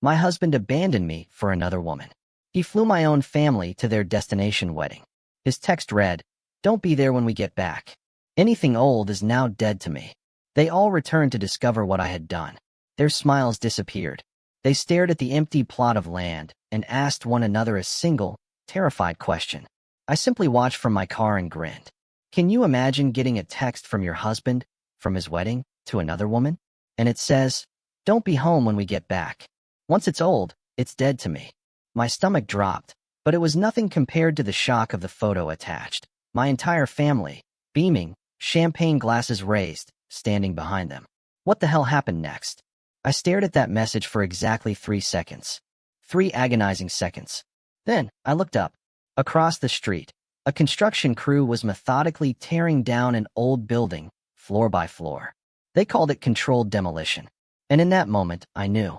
My husband abandoned me for another woman. He flew my own family to their destination wedding. His text read, "Don't be there when we get back. Anything old is now dead to me." They all returned to discover what I had done. Their smiles disappeared. They stared at the empty plot of land and asked one another a single, terrified question. I simply watched from my car and grinned. Can you imagine getting a text from your husband, from his wedding, to another woman? And it says, "Don't be home when we get back. Once it's old, it's dead to me." My stomach dropped, but it was nothing compared to the shock of the photo attached. My entire family, beaming, champagne glasses raised, standing behind them. What the hell happened next? I stared at that message for exactly 3 seconds. 3 agonizing seconds. Then, I looked up. Across the street, a construction crew was methodically tearing down an old building, floor by floor. They called it controlled demolition. And in that moment, I knew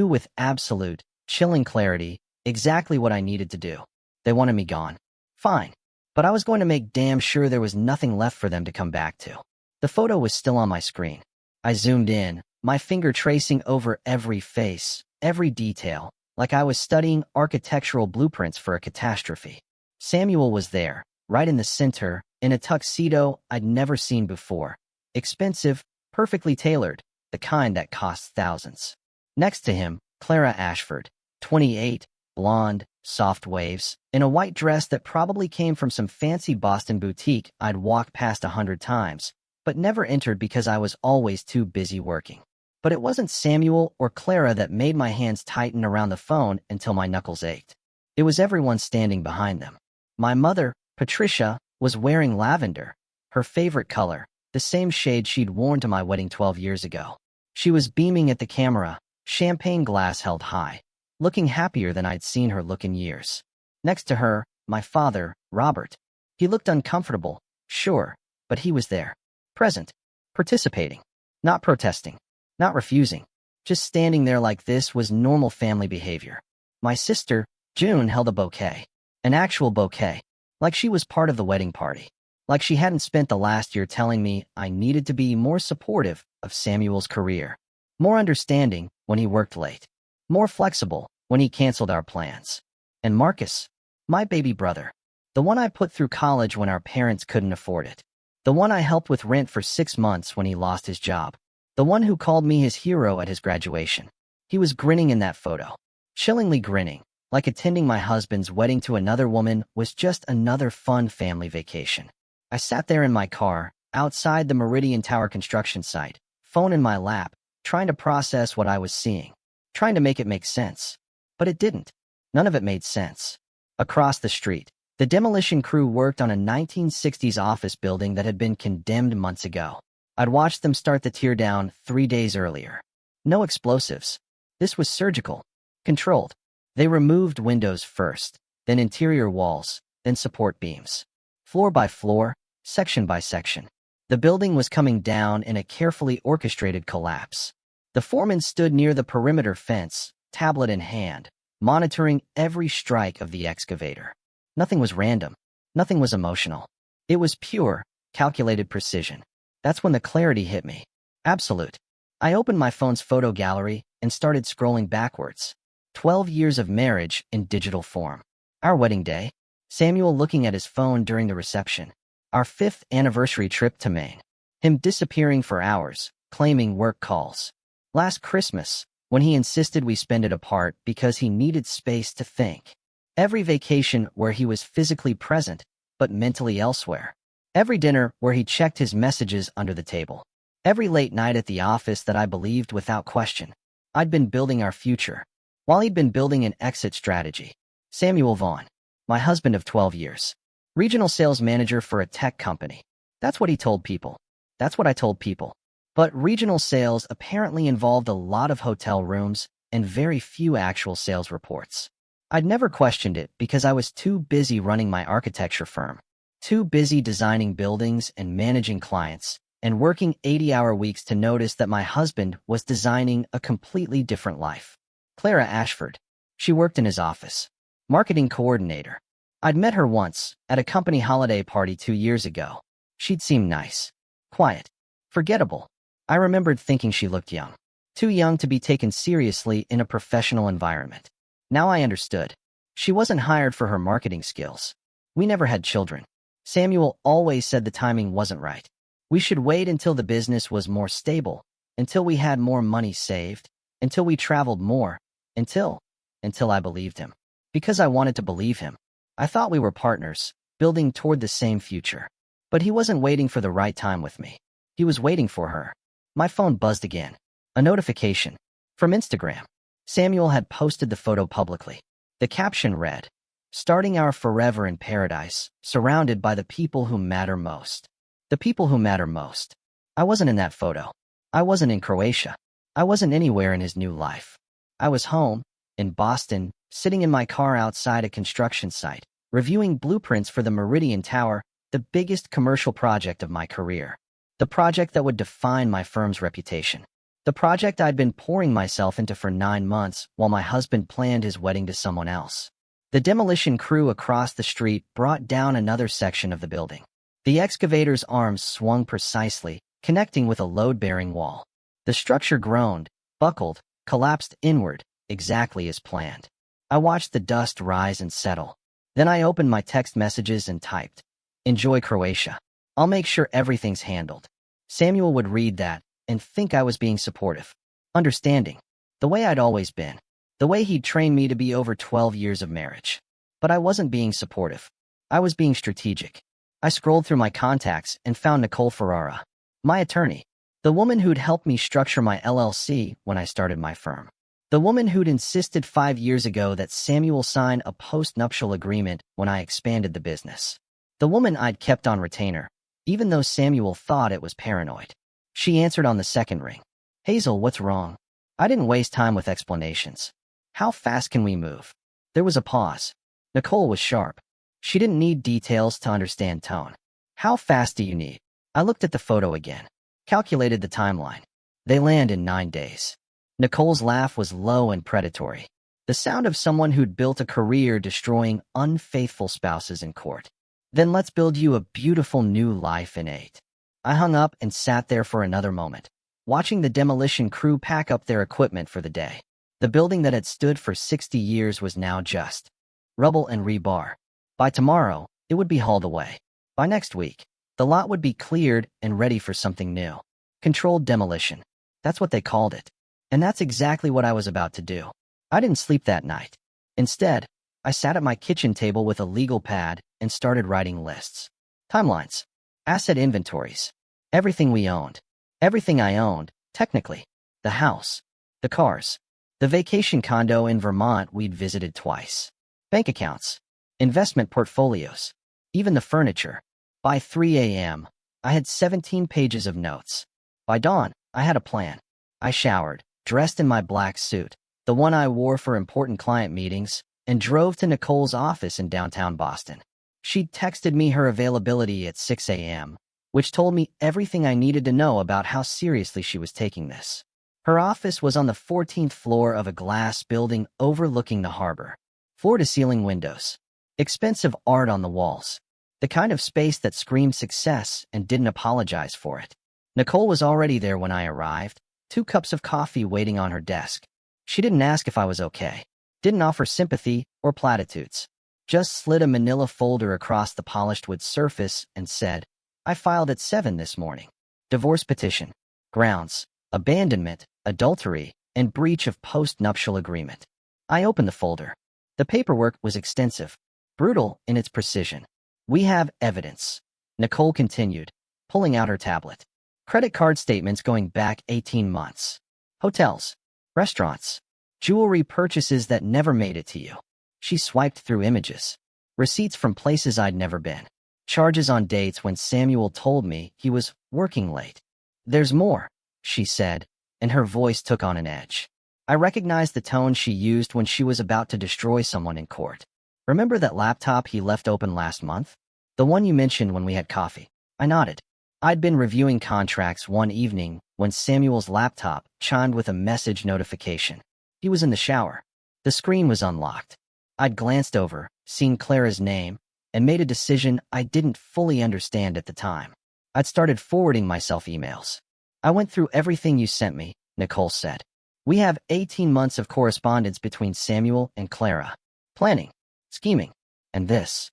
with absolute, chilling clarity, exactly what I needed to do. They wanted me gone. Fine. But I was going to make damn sure there was nothing left for them to come back to. The photo was still on my screen. I zoomed in, my finger tracing over every face, every detail, like I was studying architectural blueprints for a catastrophe. Samuel was there, right in the center, in a tuxedo I'd never seen before. Expensive, perfectly tailored, the kind that costs thousands. Next to him, Clara Ashford, 28, blonde, soft waves, in a white dress that probably came from some fancy Boston boutique I'd walked past 100 times, but never entered because I was always too busy working. But it wasn't Samuel or Clara that made my hands tighten around the phone until my knuckles ached. It was everyone standing behind them. My mother, Patricia, was wearing lavender, her favorite color, the same shade she'd worn to my wedding 12 years ago. She was beaming at the camera, champagne glass held high, looking happier than I'd seen her look in years. Next to her, my father, Robert. He looked uncomfortable, sure, but he was there. Present. Participating. Not protesting. Not refusing. Just standing there like this was normal family behavior. My sister, June, held a bouquet. An actual bouquet. Like she was part of the wedding party. Like she hadn't spent the last year telling me I needed to be more supportive of Samuel's career. More understanding when he worked late. More flexible when he canceled our plans. And Marcus, my baby brother. The one I put through college when our parents couldn't afford it. The one I helped with rent for 6 months when he lost his job. The one who called me his hero at his graduation. He was grinning in that photo. Chillingly grinning, like attending my husband's wedding to another woman was just another fun family vacation. I sat there in my car, outside the Meridian Tower construction site, phone in my lap, trying to process what I was seeing. Trying to make it make sense. But it didn't. None of it made sense. Across the street, the demolition crew worked on a 1960s office building that had been condemned months ago. I'd watched them start the teardown 3 days earlier. No explosives. This was surgical. Controlled. They removed windows first, then interior walls, then support beams. Floor by floor, section by section. The building was coming down in a carefully orchestrated collapse. The foreman stood near the perimeter fence, tablet in hand, monitoring every strike of the excavator. Nothing was random. Nothing was emotional. It was pure, calculated precision. That's when the clarity hit me. Absolute. I opened my phone's photo gallery and started scrolling backwards. 12 years of marriage in digital form. Our wedding day. Samuel looking at his phone during the reception. Our 5th anniversary trip to Maine. Him disappearing for hours, claiming work calls. Last Christmas, when he insisted we spend it apart because he needed space to think. Every vacation where he was physically present, but mentally elsewhere. Every dinner where he checked his messages under the table. Every late night at the office that I believed without question. I'd been building our future, while he'd been building an exit strategy. Samuel Vaughn, my husband of 12 years. Regional sales manager for a tech company. That's what he told people. That's what I told people. But regional sales apparently involved a lot of hotel rooms and very few actual sales reports. I'd never questioned it because I was too busy running my architecture firm. Too busy designing buildings and managing clients, and working 80-hour weeks to notice that my husband was designing a completely different life. Clara Ashford. She worked in his office. Marketing coordinator. I'd met her once, at a company holiday party 2 years ago. She'd seemed nice. Quiet. Forgettable. I remembered thinking she looked young. Too young to be taken seriously in a professional environment. Now I understood. She wasn't hired for her marketing skills. We never had children. Samuel always said the timing wasn't right. We should wait until the business was more stable, until we had more money saved, until we traveled more, until I believed him. Because I wanted to believe him. I thought we were partners, building toward the same future. But he wasn't waiting for the right time with me. He was waiting for her. My phone buzzed again. A notification. From Instagram. Samuel had posted the photo publicly. The caption read, "Starting our forever in paradise, surrounded by the people who matter most." The people who matter most. I wasn't in that photo. I wasn't in Croatia. I wasn't anywhere in his new life. I was home, in Boston, sitting in my car outside a construction site, reviewing blueprints for the Meridian Tower, the biggest commercial project of my career. The project that would define my firm's reputation. The project I'd been pouring myself into for 9 months while my husband planned his wedding to someone else. The demolition crew across the street brought down another section of the building. The excavator's arms swung precisely, connecting with a load-bearing wall. The structure groaned, buckled, collapsed inward, exactly as planned. I watched the dust rise and settle. Then I opened my text messages and typed, "Enjoy Croatia. I'll make sure everything's handled." Samuel would read that and think I was being supportive, understanding, the way I'd always been, the way he'd trained me to be over 12 years of marriage. But I wasn't being supportive. I was being strategic. I scrolled through my contacts and found Nicole Ferrara, my attorney, the woman who'd helped me structure my LLC when I started my firm. The woman who'd insisted 5 years ago that Samuel sign a post-nuptial agreement when I expanded the business. The woman I'd kept on retainer, even though Samuel thought it was paranoid. She answered on the second ring. "Hazel, what's wrong?" I didn't waste time with explanations. "How fast can we move?" There was a pause. Nicole was sharp. She didn't need details to understand tone. "How fast do you need?" I looked at the photo again. Calculated the timeline. They land in 9 days. Nicole's laugh was low and predatory. The sound of someone who'd built a career destroying unfaithful spouses in court. "Then let's build you a beautiful new life in 8. I hung up and sat there for another moment, watching the demolition crew pack up their equipment for the day. The building that had stood for 60 years was now just rubble and rebar. By tomorrow, it would be hauled away. By next week, the lot would be cleared and ready for something new. Controlled demolition. That's what they called it. And that's exactly what I was about to do. I didn't sleep that night. Instead, I sat at my kitchen table with a legal pad and started writing lists. Timelines. Asset inventories. Everything we owned. Everything I owned, technically. The house. The cars. The vacation condo in Vermont we'd visited twice. Bank accounts. Investment portfolios. Even the furniture. By 3 a.m., I had 17 pages of notes. By dawn, I had a plan. I showered, dressed in my black suit, the one I wore for important client meetings, and drove to Nicole's office in downtown Boston. She'd texted me her availability at 6 a.m., which told me everything I needed to know about how seriously she was taking this. Her office was on the 14th floor of a glass building overlooking the harbor. Floor-to-ceiling windows. Expensive art on the walls. The kind of space that screamed success and didn't apologize for it. Nicole was already there when I arrived, 2 cups of coffee waiting on her desk. She didn't ask if I was okay. Didn't offer sympathy or platitudes. Just slid a manila folder across the polished wood surface and said, "I filed at 7 this morning. Divorce petition. Grounds. Abandonment, adultery, and breach of post-nuptial agreement." I opened the folder. The paperwork was extensive, brutal in its precision. "We have evidence," Nicole continued, pulling out her tablet. "Credit card statements going back 18 months. Hotels, restaurants, jewelry purchases that never made it to you." She swiped through images. Receipts from places I'd never been. Charges on dates when Samuel told me he was working late. "There's more," she said, and her voice took on an edge. I recognized the tone she used when she was about to destroy someone in court. "Remember that laptop he left open last month? The one you mentioned when we had coffee?" I nodded. I'd been reviewing contracts one evening when Samuel's laptop chimed with a message notification. He was in the shower. The screen was unlocked. I'd glanced over, seen Clara's name, and made a decision I didn't fully understand at the time. I'd started forwarding myself emails. "I went through everything you sent me," Nicole said. We have 18 months of correspondence between Samuel and Clara. Planning, scheming, and this.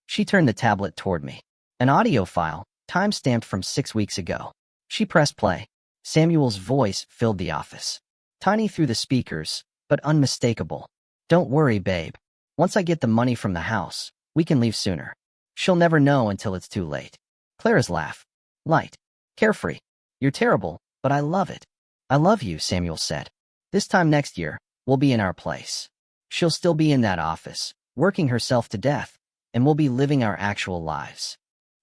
She turned the tablet toward me. An audio file, time-stamped from 6 weeks ago. She pressed play. Samuel's voice filled the office. Tiny through the speakers, but unmistakable. Don't worry, babe. Once I get the money from the house, we can leave sooner. She'll never know until it's too late. Clara's laugh. Light. Carefree. You're terrible, but I love it. I love you, Samuel said. This time next year, we'll be in our place. She'll still be in that office, working herself to death, and we'll be living our actual lives.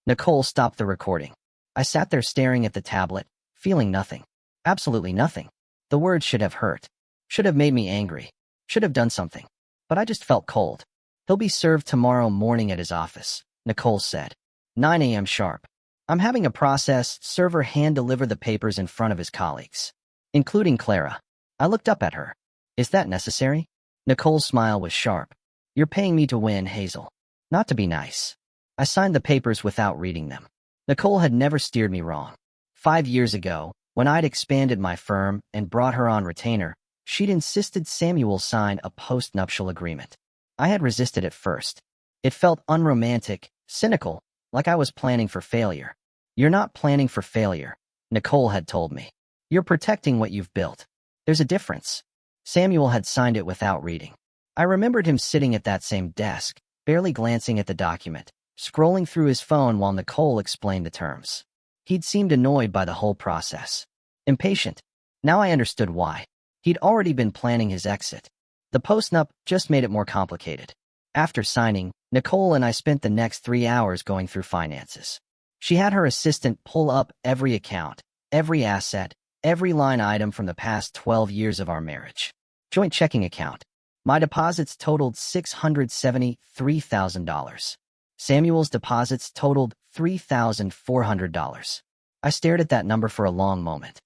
Nicole stopped the recording. I sat there staring at the tablet, feeling nothing. Absolutely nothing. The words should have hurt. Should have made me angry. Should have done something. But I just felt cold. He'll be served tomorrow morning at his office, Nicole said. 9 a.m. sharp. I'm having a process server hand-deliver the papers in front of his colleagues, including Clara. I looked up at her. Is that necessary? Nicole's smile was sharp. You're paying me to win, Hazel. Not to be nice. I signed the papers without reading them. Nicole had never steered me wrong. 5 years ago, when I'd expanded my firm and brought her on retainer, she'd insisted Samuel sign a post-nuptial agreement. I had resisted at first. It felt unromantic, cynical, like I was planning for failure. You're not planning for failure, Nicole had told me. You're protecting what you've built. There's a difference. Samuel had signed it without reading. I remembered him sitting at that same desk, barely glancing at the document, scrolling through his phone while Nicole explained the terms. He'd seemed annoyed by the whole process. Impatient. Now I understood why. He'd already been planning his exit. The postnup just made it more complicated. After signing, Nicole and I spent the next 3 hours going through finances. She had her assistant pull up every account, every asset, every line item from the past 12 years of our marriage. Joint checking account. My deposits totaled $673,000. Samuel's deposits totaled $3,400. I stared at that number for a long moment.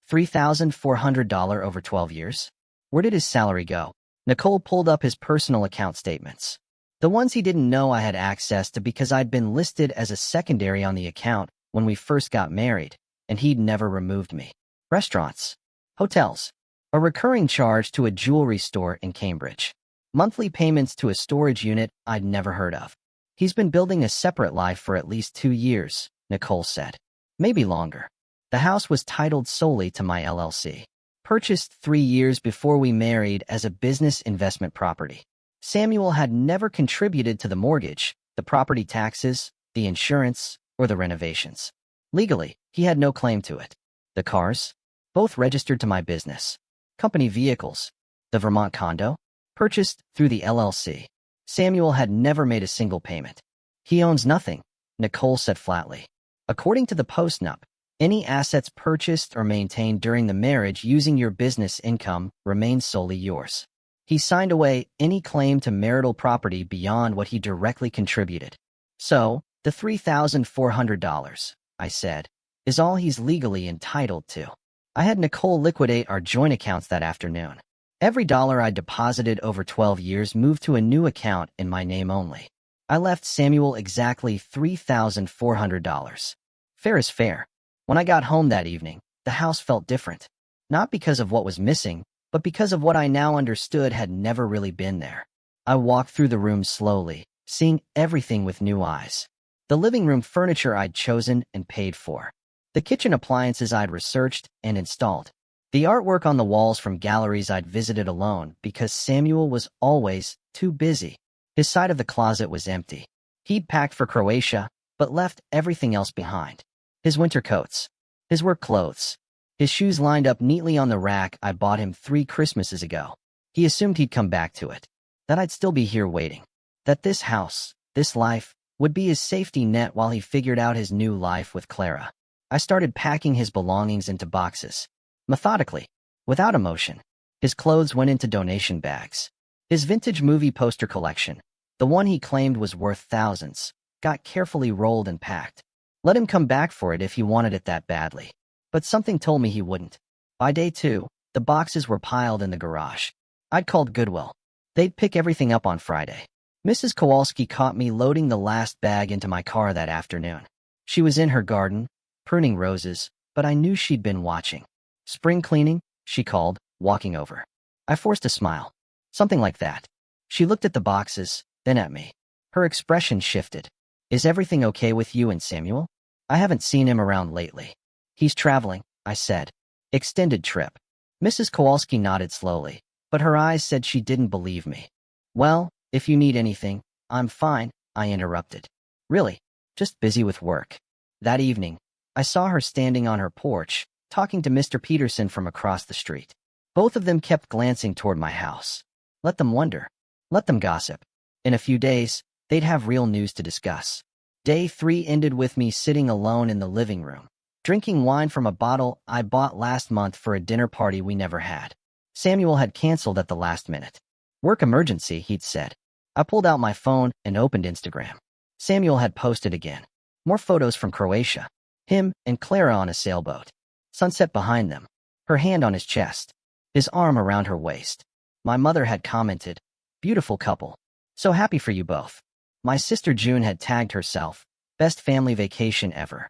$3,400 over 12 years? Where did his salary go? Nicole pulled up his personal account statements. The ones he didn't know I had access to because I'd been listed as a secondary on the account when we first got married, and he'd never removed me. Restaurants. Hotels. A recurring charge to a jewelry store in Cambridge. Monthly payments to a storage unit I'd never heard of. He's been building a separate life for at least 2 years, Nicole said. Maybe longer. The house was titled solely to my LLC. Purchased 3 years before we married as a business investment property. Samuel had never contributed to the mortgage, the property taxes, the insurance, or the renovations. Legally, he had no claim to it. The cars? Both registered to my business. Company vehicles. The Vermont condo? Purchased through the LLC. Samuel had never made a single payment. He owns nothing, Nicole said flatly. According to the postnup, any assets purchased or maintained during the marriage using your business income remain solely yours. He signed away any claim to marital property beyond what he directly contributed. So, the $3,400, I said, is all he's legally entitled to. I had Nicole liquidate our joint accounts that afternoon. Every dollar I deposited over 12 years moved to a new account in my name only. I left Samuel exactly $3,400. Fair is fair. When I got home that evening, the house felt different. Not because of what was missing, but because of what I now understood had never really been there. I walked through the room slowly, seeing everything with new eyes. The living room furniture I'd chosen and paid for. The kitchen appliances I'd researched and installed. The artwork on the walls from galleries I'd visited alone because Samuel was always too busy. His side of the closet was empty. He'd packed for Croatia, but left everything else behind. His winter coats. His work clothes. His shoes lined up neatly on the rack I bought him 3 Christmases ago. He assumed he'd come back to it. That I'd still be here waiting. That this house, this life, would be his safety net while he figured out his new life with Clara. I started packing his belongings into boxes. Methodically, without emotion. His clothes went into donation bags. His vintage movie poster collection, the one he claimed was worth thousands, got carefully rolled and packed. Let him come back for it if he wanted it that badly. But something told me he wouldn't. By day 2, the boxes were piled in the garage. I'd called Goodwill. They'd pick everything up on Friday. Mrs. Kowalski caught me loading the last bag into my car that afternoon. She was in her garden, pruning roses, but I knew she'd been watching. Spring cleaning, she called, walking over. I forced a smile. Something like that. She looked at the boxes, then at me. Her expression shifted. Is everything okay with you and Samuel? I haven't seen him around lately. He's traveling, I said. Extended trip. Mrs. Kowalski nodded slowly, but her eyes said she didn't believe me. Well, if you need anything, I'm fine, I interrupted. Really, just busy with work. That evening, I saw her standing on her porch, talking to Mr. Peterson from across the street. Both of them kept glancing toward my house. Let them wonder. Let them gossip. In a few days, they'd have real news to discuss. Day 3 ended with me sitting alone in the living room, drinking wine from a bottle I bought last month for a dinner party we never had. Samuel had canceled at the last minute. Work emergency, he'd said. I pulled out my phone and opened Instagram. Samuel had posted again. More photos from Croatia. Him and Clara on a sailboat. Sunset behind them. Her hand on his chest. His arm around her waist. My mother had commented, beautiful couple. So happy for you both. My sister June had tagged herself, best family vacation ever.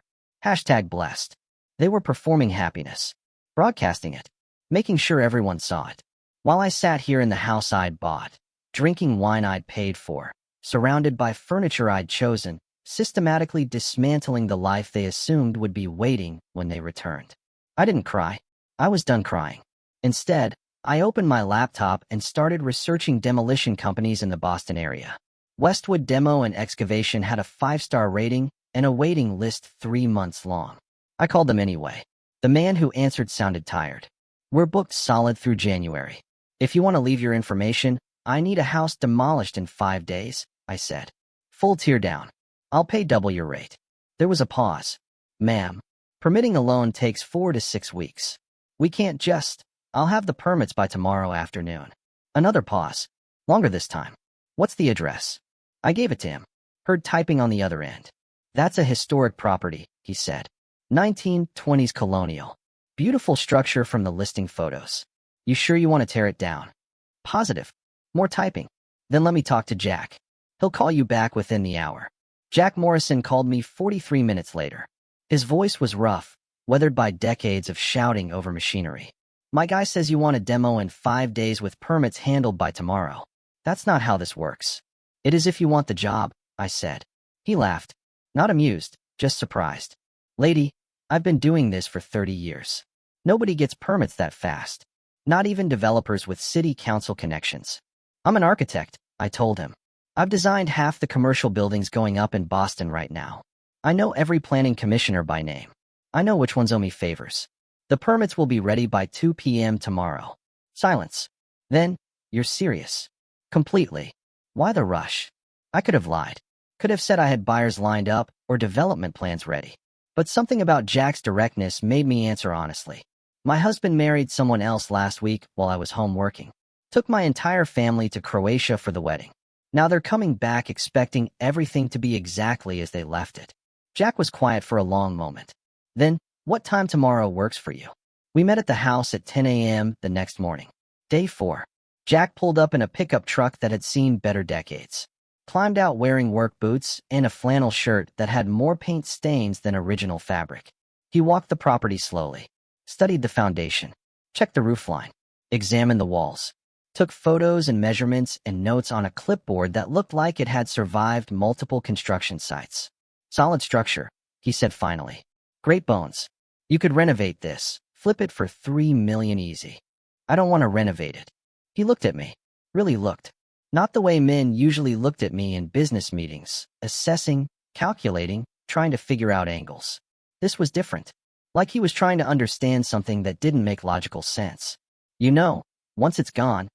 #blessed. They were performing happiness. Broadcasting it. Making sure everyone saw it. While I sat here in the house I'd bought, drinking wine I'd paid for, surrounded by furniture I'd chosen, systematically dismantling the life they assumed would be waiting when they returned. I didn't cry. I was done crying. Instead, I opened my laptop and started researching demolition companies in the Boston area. Westwood Demo and Excavation had a 5-star rating and a waiting list 3 months long. I called them anyway. The man who answered sounded tired. We're booked solid through January. If you want to leave your information, I need a house demolished in 5 days, I said. Full tear down. I'll pay double your rate. There was a pause. Ma'am, permitting a loan takes 4 to 6 weeks. We can't just. I'll have the permits by tomorrow afternoon. Another pause. Longer this time. What's the address? I gave it to him. Heard typing on the other end. That's a historic property, he said. 1920s colonial. Beautiful structure from the listing photos. You sure you want to tear it down? Positive. More typing. Then let me talk to Jack. He'll call you back within the hour. Jack Morrison called me 43 minutes later. His voice was rough, weathered by decades of shouting over machinery. My guy says you want a demo in 5 days with permits handled by tomorrow. That's not how this works. It is if you want the job, I said. He laughed. Not amused, just surprised. Lady, I've been doing this for 30 years. Nobody gets permits that fast. Not even developers with city council connections. I'm an architect, I told him. I've designed half the commercial buildings going up in Boston right now. I know every planning commissioner by name. I know which ones owe me favors. The permits will be ready by 2 p.m. tomorrow. Silence. Then, you're serious. Completely. Why the rush? I could have lied. Could have said I had buyers lined up or development plans ready. But something about Jack's directness made me answer honestly. My husband married someone else last week while I was home working. Took my entire family to Croatia for the wedding. Now they're coming back expecting everything to be exactly as they left it. Jack was quiet for a long moment. Then, what time tomorrow works for you? We met at the house at 10 a.m. the next morning. Day 4. Jack pulled up in a pickup truck that had seen better decades. Climbed out wearing work boots and a flannel shirt that had more paint stains than original fabric. He walked the property slowly. Studied the foundation. Checked the roofline. Examined the walls. Took photos and measurements and notes on a clipboard that looked like it had survived multiple construction sites. Solid structure, he said finally. Great bones. You could renovate this, flip it for $3 million easy. I don't want to renovate it. He looked at me. Really looked. Not the way men usually looked at me in business meetings, assessing, calculating, trying to figure out angles. This was different. Like he was trying to understand something that didn't make logical sense. You know, once it's gone,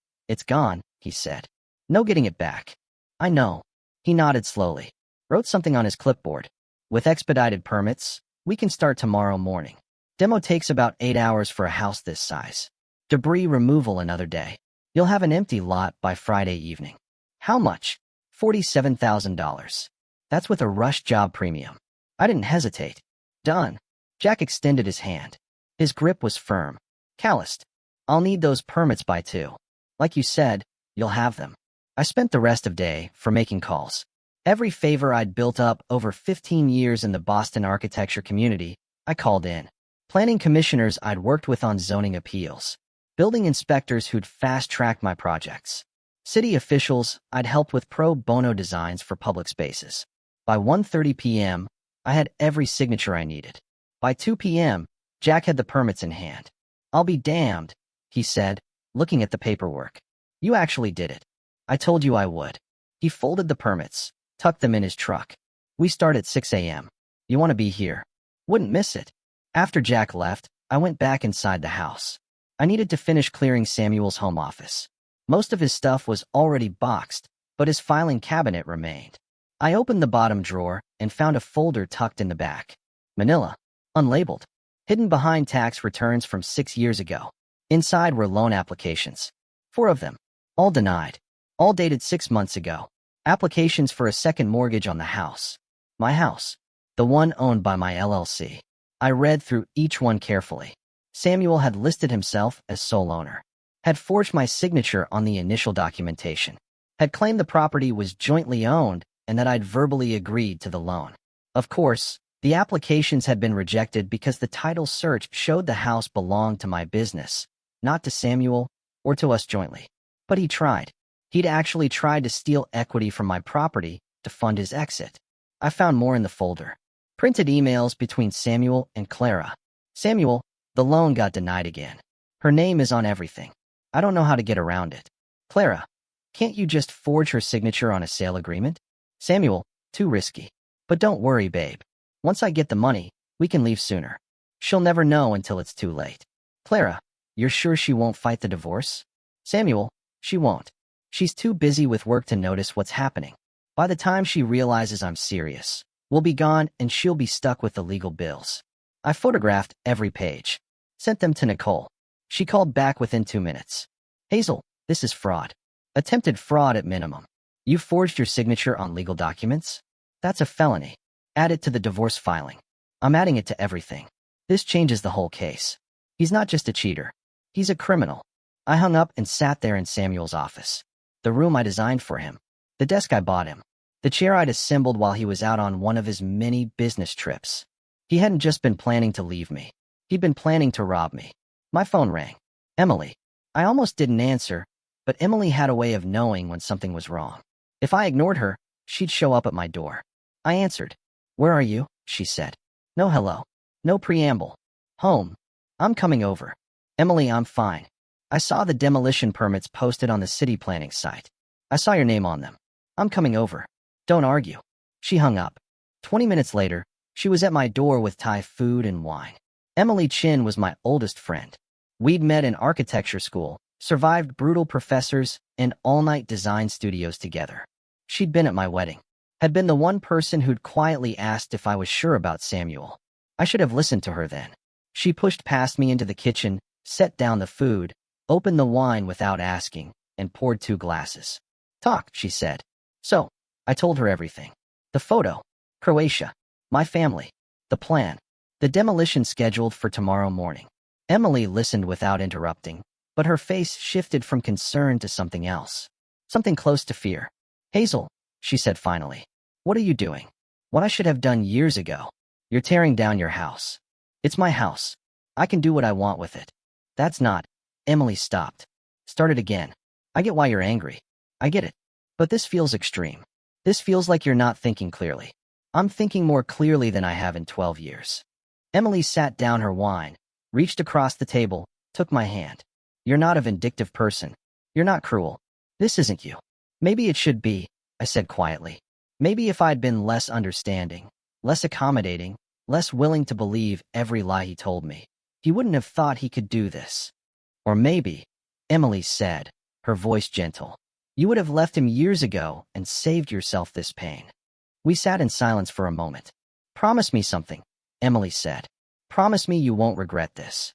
he said. No getting it back. I know. He nodded slowly. Wrote something on his clipboard. With expedited permits, we can start tomorrow morning. Demo takes about 8 hours for a house this size. Debris removal another day. You'll have an empty lot by Friday evening. How much? $47,000. That's with a rush job premium. I didn't hesitate. Done. Jack extended his hand. His grip was firm. Calloused. I'll need those permits by 2. Like you said, you'll have them. I spent the rest of day for making calls. Every favor I'd built up over 15 years in the Boston architecture community, I called in. Planning commissioners I'd worked with on zoning appeals. building inspectors who'd fast-track my projects, city officials I'd help with pro bono designs for public spaces. By 1:30 p.m., I had every signature I needed. By 2 p.m., Jack had the permits in hand. "I'll be damned," he said, looking at the paperwork. "You actually did it. I told you I would." He folded the permits, tucked them in his truck. "We start at 6 a.m. You want to be here?" "Wouldn't miss it." After Jack left, I went back inside the house. I needed to finish clearing Samuel's home office. Most of his stuff was already boxed, but his filing cabinet remained. I opened the bottom drawer and found a folder tucked in the back. Manila, unlabeled, hidden behind tax returns from 6 years ago. Inside were loan applications. 4 of them, all denied, all dated 6 months ago. Applications for a second mortgage on the house. My house, the one owned by my LLC. I read through each one carefully. Samuel had listed himself as sole owner, had forged my signature on the initial documentation, had claimed the property was jointly owned and that I'd verbally agreed to the loan. Of course, the applications had been rejected because the title search showed the house belonged to my business, not to Samuel or to us jointly. But he tried. He'd actually tried to steal equity from my property to fund his exit. I found more in the folder. Printed emails between Samuel and Clara. "Samuel, the loan got denied again. Her name is on everything. I don't know how to get around it. Clara, can't you just forge her signature on a sale agreement? Samuel, too risky. But don't worry, babe. Once I get the money, we can leave sooner. She'll never know until it's too late. Clara, you're sure she won't fight the divorce? Samuel, she won't. She's too busy with work to notice what's happening. By the time she realizes I'm serious, we'll be gone and she'll be stuck with the legal bills." I photographed every page, sent them to Nicole. She called back within 2 minutes. "Hazel, this is fraud. Attempted fraud at minimum. You forged your signature on legal documents? That's a felony. Add it to the divorce filing." "I'm adding it to everything. This changes the whole case. He's not just a cheater. He's a criminal." I hung up and sat there in Samuel's office. The room I designed for him. The desk I bought him. The chair I'd assembled while he was out on one of his many business trips. He hadn't just been planning to leave me. He'd been planning to rob me. My phone rang. Emily. I almost didn't answer, but Emily had a way of knowing when something was wrong. If I ignored her, she'd show up at my door. I answered. "Where are you?" she said. No hello. No preamble. "Home. I'm coming over." "Emily, I'm fine. I saw the demolition permits posted on the city planning site. I saw your name on them. I'm coming over. Don't argue." She hung up. 20 minutes later, she was at my door with Thai food and wine. Emily Chin was my oldest friend. We'd met in architecture school, survived brutal professors and all-night design studios together. She'd been at my wedding, had been the one person who'd quietly asked if I was sure about Samuel. I should have listened to her then. She pushed past me into the kitchen, set down the food, opened the wine without asking, and poured 2 glasses. "Talk," she said. So, I told her everything. The photo, Croatia, my family, the plan, the demolition scheduled for tomorrow morning. Emily listened without interrupting, but her face shifted from concern to something else. Something close to fear. "Hazel," she said finally, "what are you doing? What I should have done years ago. You're tearing down your house." "It's my house. I can do what I want with it." "That's not." Emily stopped. Started again. "I get why you're angry. I get it. But this feels extreme. This feels like you're not thinking clearly." "I'm thinking more clearly than I have in 12 years. Emily sat down her wine, reached across the table, took my hand. "You're not a vindictive person. You're not cruel. This isn't you." "Maybe it should be," I said quietly. "Maybe if I'd been less understanding, less accommodating, less willing to believe every lie he told me, he wouldn't have thought he could do this. Or maybe," Emily said, her voice gentle, "you would have left him years ago and saved yourself this pain." We sat in silence for a moment. "Promise me something," Emily said. "Promise me you won't regret this."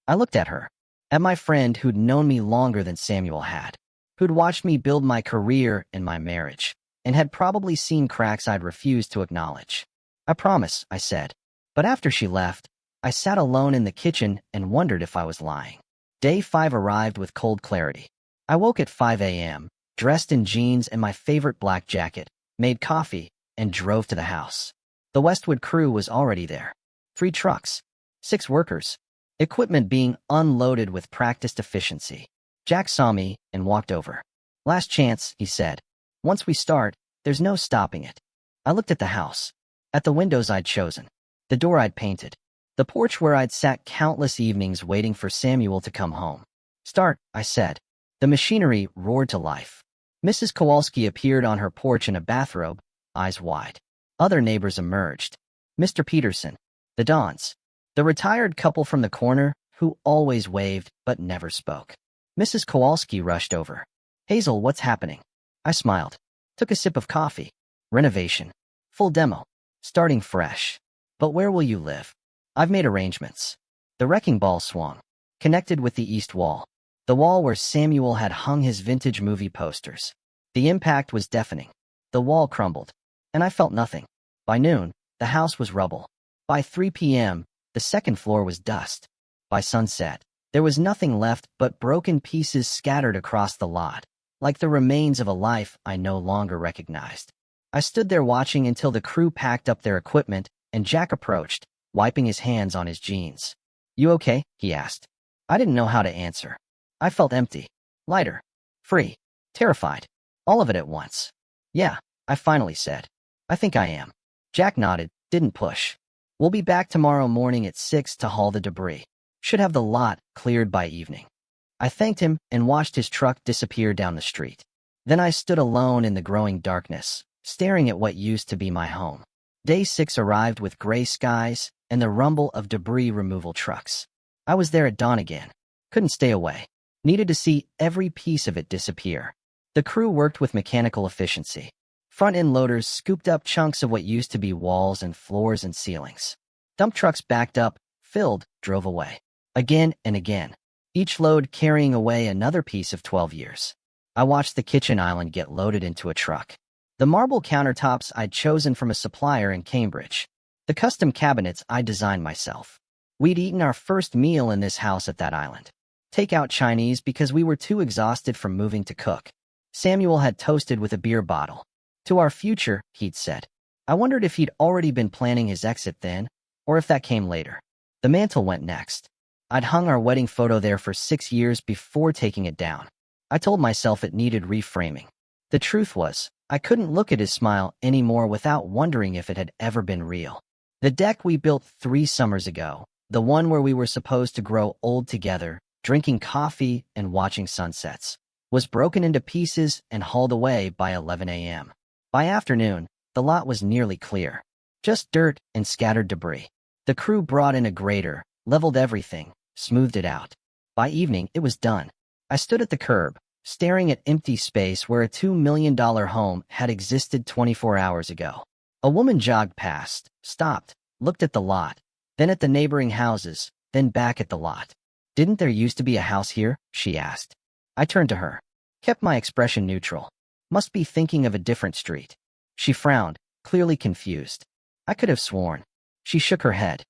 I looked at her, at my friend who'd known me longer than Samuel had, who'd watched me build my career and my marriage, and had probably seen cracks I'd refused to acknowledge. "I promise," I said. But after she left, I sat alone in the kitchen and wondered if I was lying. Day 5 arrived with cold clarity. I woke at 5 a.m., dressed in jeans and my favorite black jacket, made coffee, and drove to the house. The Westwood crew was already there. 3 trucks, 6 workers, equipment being unloaded with practiced efficiency. Jack saw me and walked over. "Last chance," he said. "Once we start, there's no stopping it." I looked at the house, at the windows I'd chosen, the door I'd painted, the porch where I'd sat countless evenings waiting for Samuel to come home. "Start," I said. The machinery roared to life. Mrs. Kowalski appeared on her porch in a bathrobe, eyes wide. Other neighbors emerged. Mr. Peterson, the Dons, the retired couple from the corner who always waved but never spoke. Mrs. Kowalski rushed over. "Hazel, what's happening?" I smiled. Took a sip of coffee. "Renovation. Full demo. Starting fresh. But where will you live?" "I've made arrangements." The wrecking ball swung, connected with the east wall, the wall where Samuel had hung his vintage movie posters. The impact was deafening. The wall crumbled, and I felt nothing. By noon, the house was rubble. By 3 p.m., the second floor was dust. By sunset, there was nothing left but broken pieces scattered across the lot, like the remains of a life I no longer recognized. I stood there watching until the crew packed up their equipment and Jack approached, wiping his hands on his jeans. "You okay?" he asked. I didn't know how to answer. I felt empty, lighter, free, terrified, all of it at once. "Yeah," I finally said. "I think I am." Jack nodded, didn't push. "We'll be back tomorrow morning at 6 to haul the debris. Should have the lot cleared by evening." I thanked him and watched his truck disappear down the street. Then I stood alone in the growing darkness, staring at what used to be my home. Day 6 arrived with gray skies and the rumble of debris removal trucks. I was there at dawn again. Couldn't stay away. Needed to see every piece of it disappear. The crew worked with mechanical efficiency. Front-end loaders scooped up chunks of what used to be walls and floors and ceilings. Dump trucks backed up, filled, drove away. Again and again, each load carrying away another piece of 12 years. I watched the kitchen island get loaded into a truck. The marble countertops I'd chosen from a supplier in Cambridge. The custom cabinets I designed myself. We'd eaten our first meal in this house at that island. Takeout Chinese because we were too exhausted from moving to cook. Samuel had toasted with a beer bottle. "To our future," he'd said. I wondered if he'd already been planning his exit then, or if that came later. The mantle went next. I'd hung our wedding photo there for 6 years before taking it down. I told myself it needed reframing. The truth was, I couldn't look at his smile anymore without wondering if it had ever been real. The deck we built 3 summers ago, the one where we were supposed to grow old together, drinking coffee and watching sunsets, was broken into pieces and hauled away by 11 a.m. By afternoon, the lot was nearly clear. Just dirt and scattered debris. The crew brought in a grader, leveled everything, smoothed it out. By evening, it was done. I stood at the curb, staring at empty space where a $2 million home had existed 24 hours ago. A woman jogged past, stopped, looked at the lot, then at the neighboring houses, then back at the lot. "Didn't there used to be a house here?" she asked. I turned to her, kept my expression neutral. Must be thinking of a different street. She frowned, clearly confused. I could have sworn. She shook her head.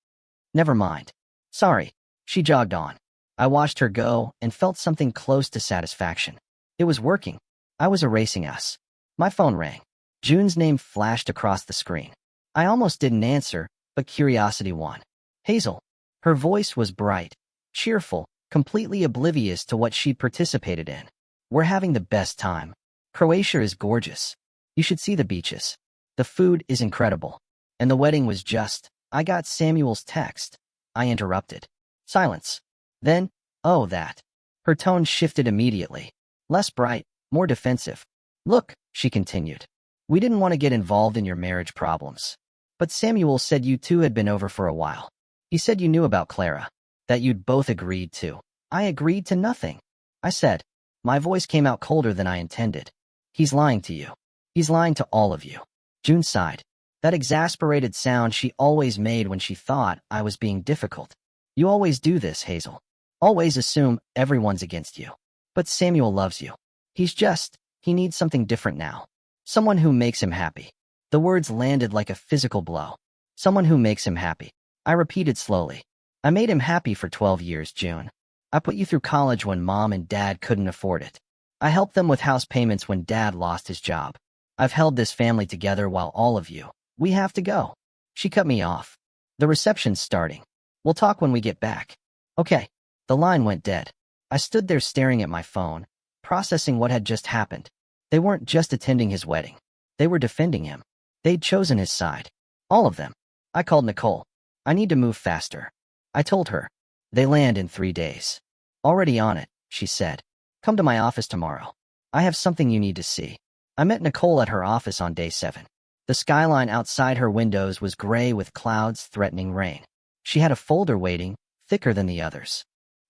"Never mind. Sorry." She jogged on. I watched her go and felt something close to satisfaction. It was working. I was erasing us. My phone rang. June's name flashed across the screen. I almost didn't answer, but curiosity won. "Hazel." Her voice was bright, cheerful, completely oblivious to what she'd participated in. "We're having the best time. Croatia is gorgeous. You should see the beaches. The food is incredible. And the wedding was just..." I got Samuel's text. I interrupted. Silence. Then, "Oh, that." Her tone shifted immediately. Less bright, more defensive. "Look," she continued. "We didn't want to get involved in your marriage problems. But Samuel said you two had been over for a while. He said you knew about Clara. That you'd both agreed to." I agreed to nothing. I said. My voice came out colder than I intended. "He's lying to you. He's lying to all of you." June sighed. That exasperated sound she always made when she thought I was being difficult. "You always do this, Hazel. Always assume everyone's against you. But Samuel loves you. He needs something different now. Someone who makes him happy." The words landed like a physical blow. "Someone who makes him happy." I repeated slowly. "I made him happy for 12 years, June. I put you through college when Mom and Dad couldn't afford it. I helped them with house payments when Dad lost his job. I've held this family together while all of you, we have to go." She cut me off. "The reception's starting. We'll talk when we get back." Okay. The line went dead. I stood there staring at my phone, processing what had just happened. They weren't just attending his wedding. They were defending him. They'd chosen his side. All of them. I called Nicole. I need to move faster. I told her. They land in 3 days. Already on it, she said. Come to my office tomorrow. I have something you need to see. I met Nicole at her office on day 7. The skyline outside her windows was gray with clouds threatening rain. She had a folder waiting, thicker than the others.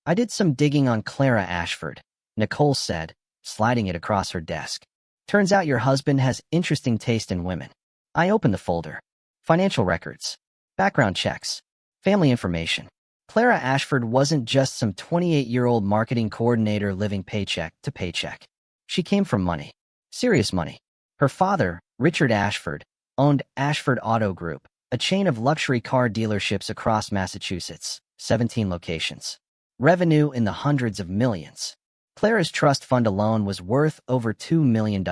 I did some digging on Clara Ashford, Nicole said, sliding it across her desk. Turns out your husband has interesting taste in women. I opened the folder. Financial records. Background checks. Family information. Clara Ashford wasn't just some 28-year-old marketing coordinator living paycheck to paycheck. She came from money. Serious money. Her father, Richard Ashford, owned Ashford Auto Group, a chain of luxury car dealerships across Massachusetts, 17 locations. Revenue in the hundreds of millions. Clara's trust fund alone was worth over $2 million.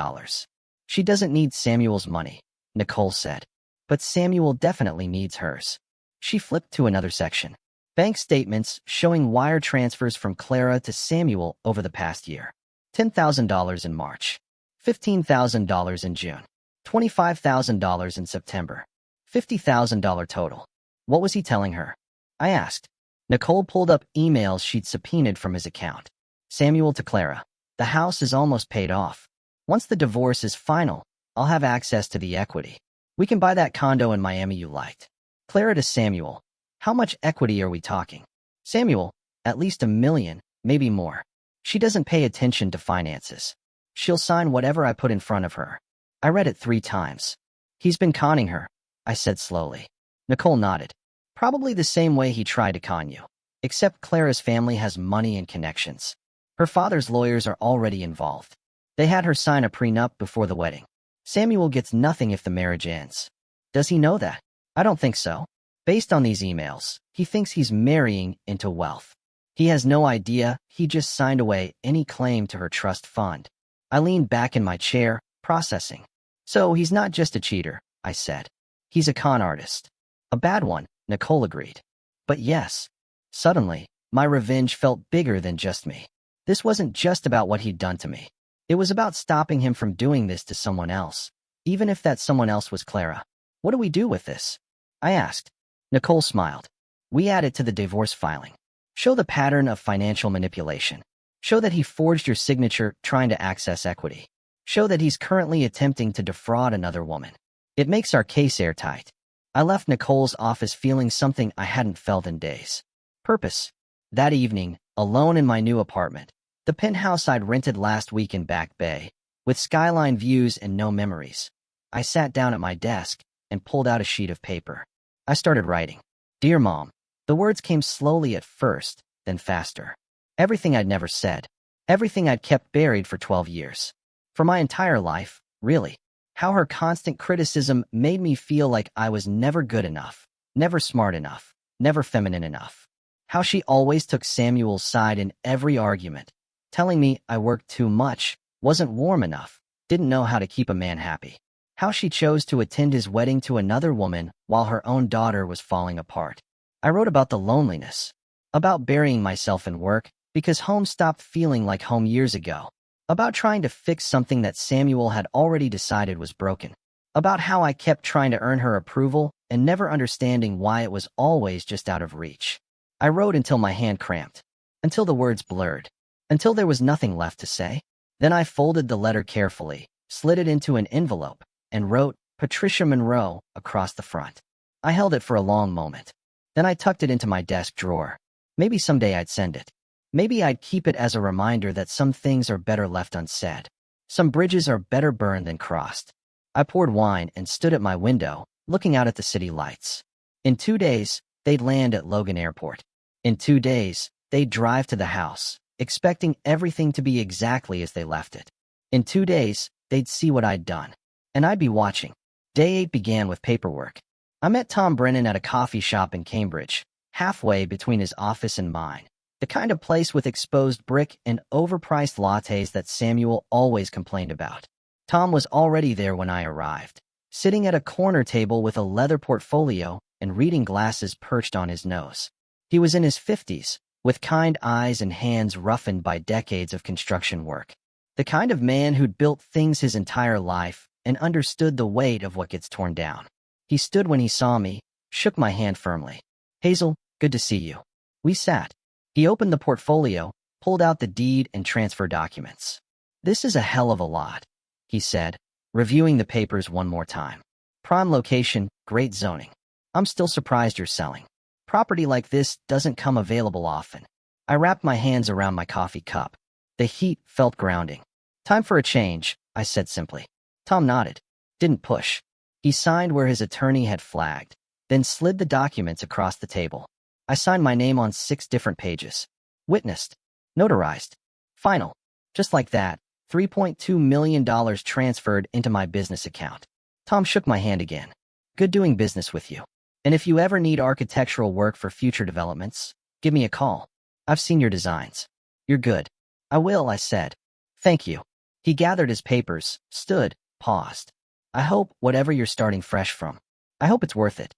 She doesn't need Samuel's money, Nicole said. But Samuel definitely needs hers. She flipped to another section. Bank statements showing wire transfers from Clara to Samuel over the past year. $10,000 in March. $15,000 in June. $25,000 in September. $50,000 total. What was he telling her? I asked. Nicole pulled up emails she'd subpoenaed from his account. Samuel to Clara. The house is almost paid off. Once the divorce is final, I'll have access to the equity. We can buy that condo in Miami you liked. Clara to Samuel. How much equity are we talking? Samuel, at least $1 million, maybe more. She doesn't pay attention to finances. She'll sign whatever I put in front of her. I read it 3 times. He's been conning her, I said slowly. Nicole nodded. Probably the same way he tried to con you. Except Clara's family has money and connections. Her father's lawyers are already involved. They had her sign a prenup before the wedding. Samuel gets nothing if the marriage ends. Does he know that? I don't think so. Based on these emails, he thinks he's marrying into wealth. He has no idea he just signed away any claim to her trust fund. I leaned back in my chair, processing. So he's not just a cheater, I said. He's a con artist. A bad one, Nicole agreed. But yes. Suddenly, my revenge felt bigger than just me. This wasn't just about what he'd done to me. It was about stopping him from doing this to someone else, even if that someone else was Clara. What do we do with this? I asked. Nicole smiled. We add it to the divorce filing. Show the pattern of financial manipulation. Show that he forged your signature trying to access equity. Show that he's currently attempting to defraud another woman. It makes our case airtight. I left Nicole's office feeling something I hadn't felt in days. Purpose. That evening, alone in my new apartment, the penthouse I'd rented last week in Back Bay, with skyline views and no memories, I sat down at my desk and pulled out a sheet of paper. I started writing. Dear Mom. The words came slowly at first, then faster. Everything I'd never said. Everything I'd kept buried for 12 years. For my entire life, really. How her constant criticism made me feel like I was never good enough, never smart enough, never feminine enough. How she always took Samuel's side in every argument, telling me I worked too much, wasn't warm enough, didn't know how to keep a man happy. How she chose to attend his wedding to another woman while her own daughter was falling apart. I wrote about the loneliness, about burying myself in work because home stopped feeling like home years ago, about trying to fix something that Samuel had already decided was broken, about how I kept trying to earn her approval and never understanding why it was always just out of reach. I wrote until my hand cramped, until the words blurred, until there was nothing left to say. Then I folded the letter carefully, slid it into an envelope, and wrote Patricia Monroe across the front. I held it for a long moment. Then I tucked it into my desk drawer. Maybe someday I'd send it. Maybe I'd keep it as a reminder that some things are better left unsaid. Some bridges are better burned than crossed. I poured wine and stood at my window, looking out at the city lights. In 2 days, they'd land at Logan Airport. In 2 days, they'd drive to the house, expecting everything to be exactly as they left it. In 2 days, they'd see what I'd done. And I'd be watching. Day 8 began with paperwork. I met Tom Brennan at a coffee shop in Cambridge, halfway between his office and mine. The kind of place with exposed brick and overpriced lattes that Samuel always complained about. Tom was already there when I arrived, sitting at a corner table with a leather portfolio and reading glasses perched on his nose. He was in his 50s, with kind eyes and hands roughened by decades of construction work. The kind of man who'd built things his entire life and understood the weight of what gets torn down. He stood when he saw me, shook my hand firmly. "Hazel, good to see you." We sat. He opened the portfolio, pulled out the deed and transfer documents. "This is a hell of a lot," he said, reviewing the papers one more time. "Prime location, great zoning. I'm still surprised you're selling. Property like this doesn't come available often." I wrapped my hands around my coffee cup. The heat felt grounding. "Time for a change," I said simply. Tom nodded. Didn't push. He signed where his attorney had flagged, then slid the documents across the table. I signed my name on 6 different pages. Witnessed. Notarized. Final. Just like that, $3.2 million transferred into my business account. Tom shook my hand again. "Good doing business with you. And if you ever need architectural work for future developments, give me a call. I've seen your designs." "You're good." "I will," I said. "Thank you." He gathered his papers, stood, paused. "I hope, whatever you're starting fresh from, I hope it's worth it."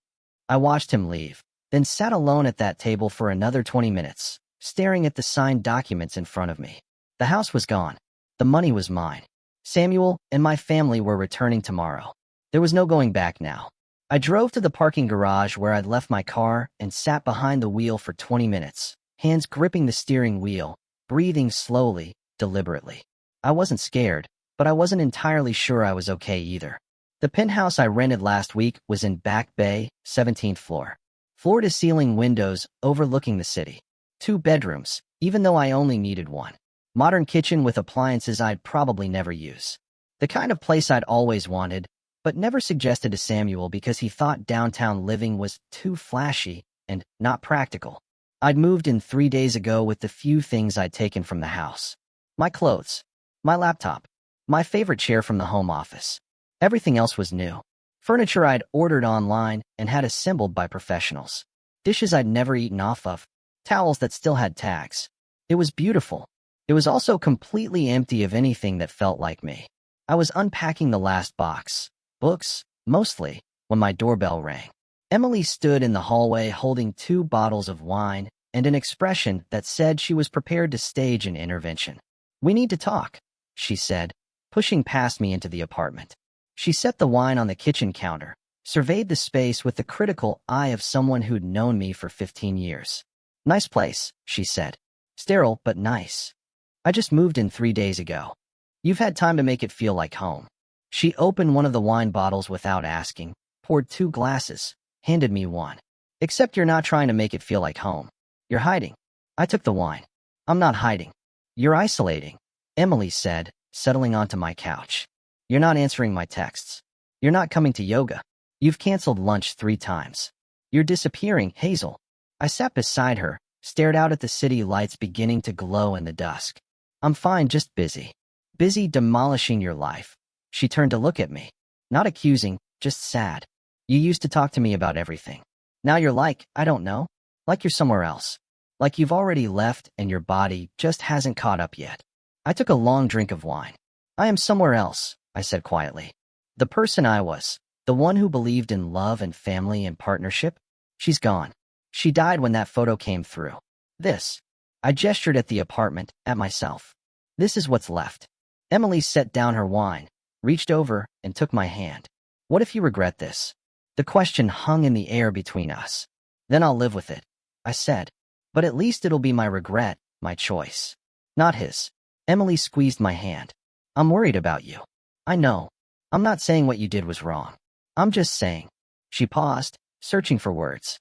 I watched him leave, then sat alone at that table for another 20 minutes, staring at the signed documents in front of me. The house was gone. The money was mine. Samuel and my family were returning tomorrow. There was no going back now. I drove to the parking garage where I'd left my car and sat behind the wheel for 20 minutes, hands gripping the steering wheel, breathing slowly, deliberately. I wasn't scared, but I wasn't entirely sure I was okay either. The penthouse I rented last week was in Back Bay, 17th floor. Floor-to-ceiling windows overlooking the city. 2 bedrooms, even though I only needed one. Modern kitchen with appliances I'd probably never use. The kind of place I'd always wanted, but never suggested to Samuel because he thought downtown living was too flashy and not practical. I'd moved in 3 days ago with the few things I'd taken from the house. My clothes, my laptop, my favorite chair from the home office. Everything else was new. Furniture I'd ordered online and had assembled by professionals. Dishes I'd never eaten off of. Towels that still had tags. It was beautiful. It was also completely empty of anything that felt like me. I was unpacking the last box. Books, mostly, when my doorbell rang. Emily stood in the hallway holding 2 bottles of wine and an expression that said she was prepared to stage an intervention. "We need to talk," she said, pushing past me into the apartment. She set the wine on the kitchen counter, surveyed the space with the critical eye of someone who'd known me for 15 years. "Nice place," she said. "Sterile, but nice. I just moved in 3 days ago. You've had time to make it feel like home." She opened one of the wine bottles without asking, poured 2 glasses, handed me one. "Except you're not trying to make it feel like home. You're hiding." I took the wine. "I'm not hiding. You're isolating," Emily said, settling onto my couch. "You're not answering my texts. You're not coming to yoga. You've canceled lunch 3 times. You're disappearing, Hazel." I sat beside her, stared out at the city lights beginning to glow in the dusk. "I'm fine, just busy. Busy demolishing your life." She turned to look at me. Not accusing, just sad. "You used to talk to me about everything. Now you're like, I don't know, like you're somewhere else. Like you've already left and your body just hasn't caught up yet." I took a long drink of wine. "I am somewhere else," I said quietly. "The person I was, the one who believed in love and family and partnership, she's gone. She died when that photo came through. This." I gestured at the apartment, at myself. "This is what's left." Emily set down her wine, reached over, and took my hand. "What if you regret this?" The question hung in the air between us. "Then I'll live with it," I said. "But at least it'll be my regret, my choice. Not his." Emily squeezed my hand. "I'm worried about you. I know. I'm not saying what you did was wrong. I'm just saying." She paused, searching for words.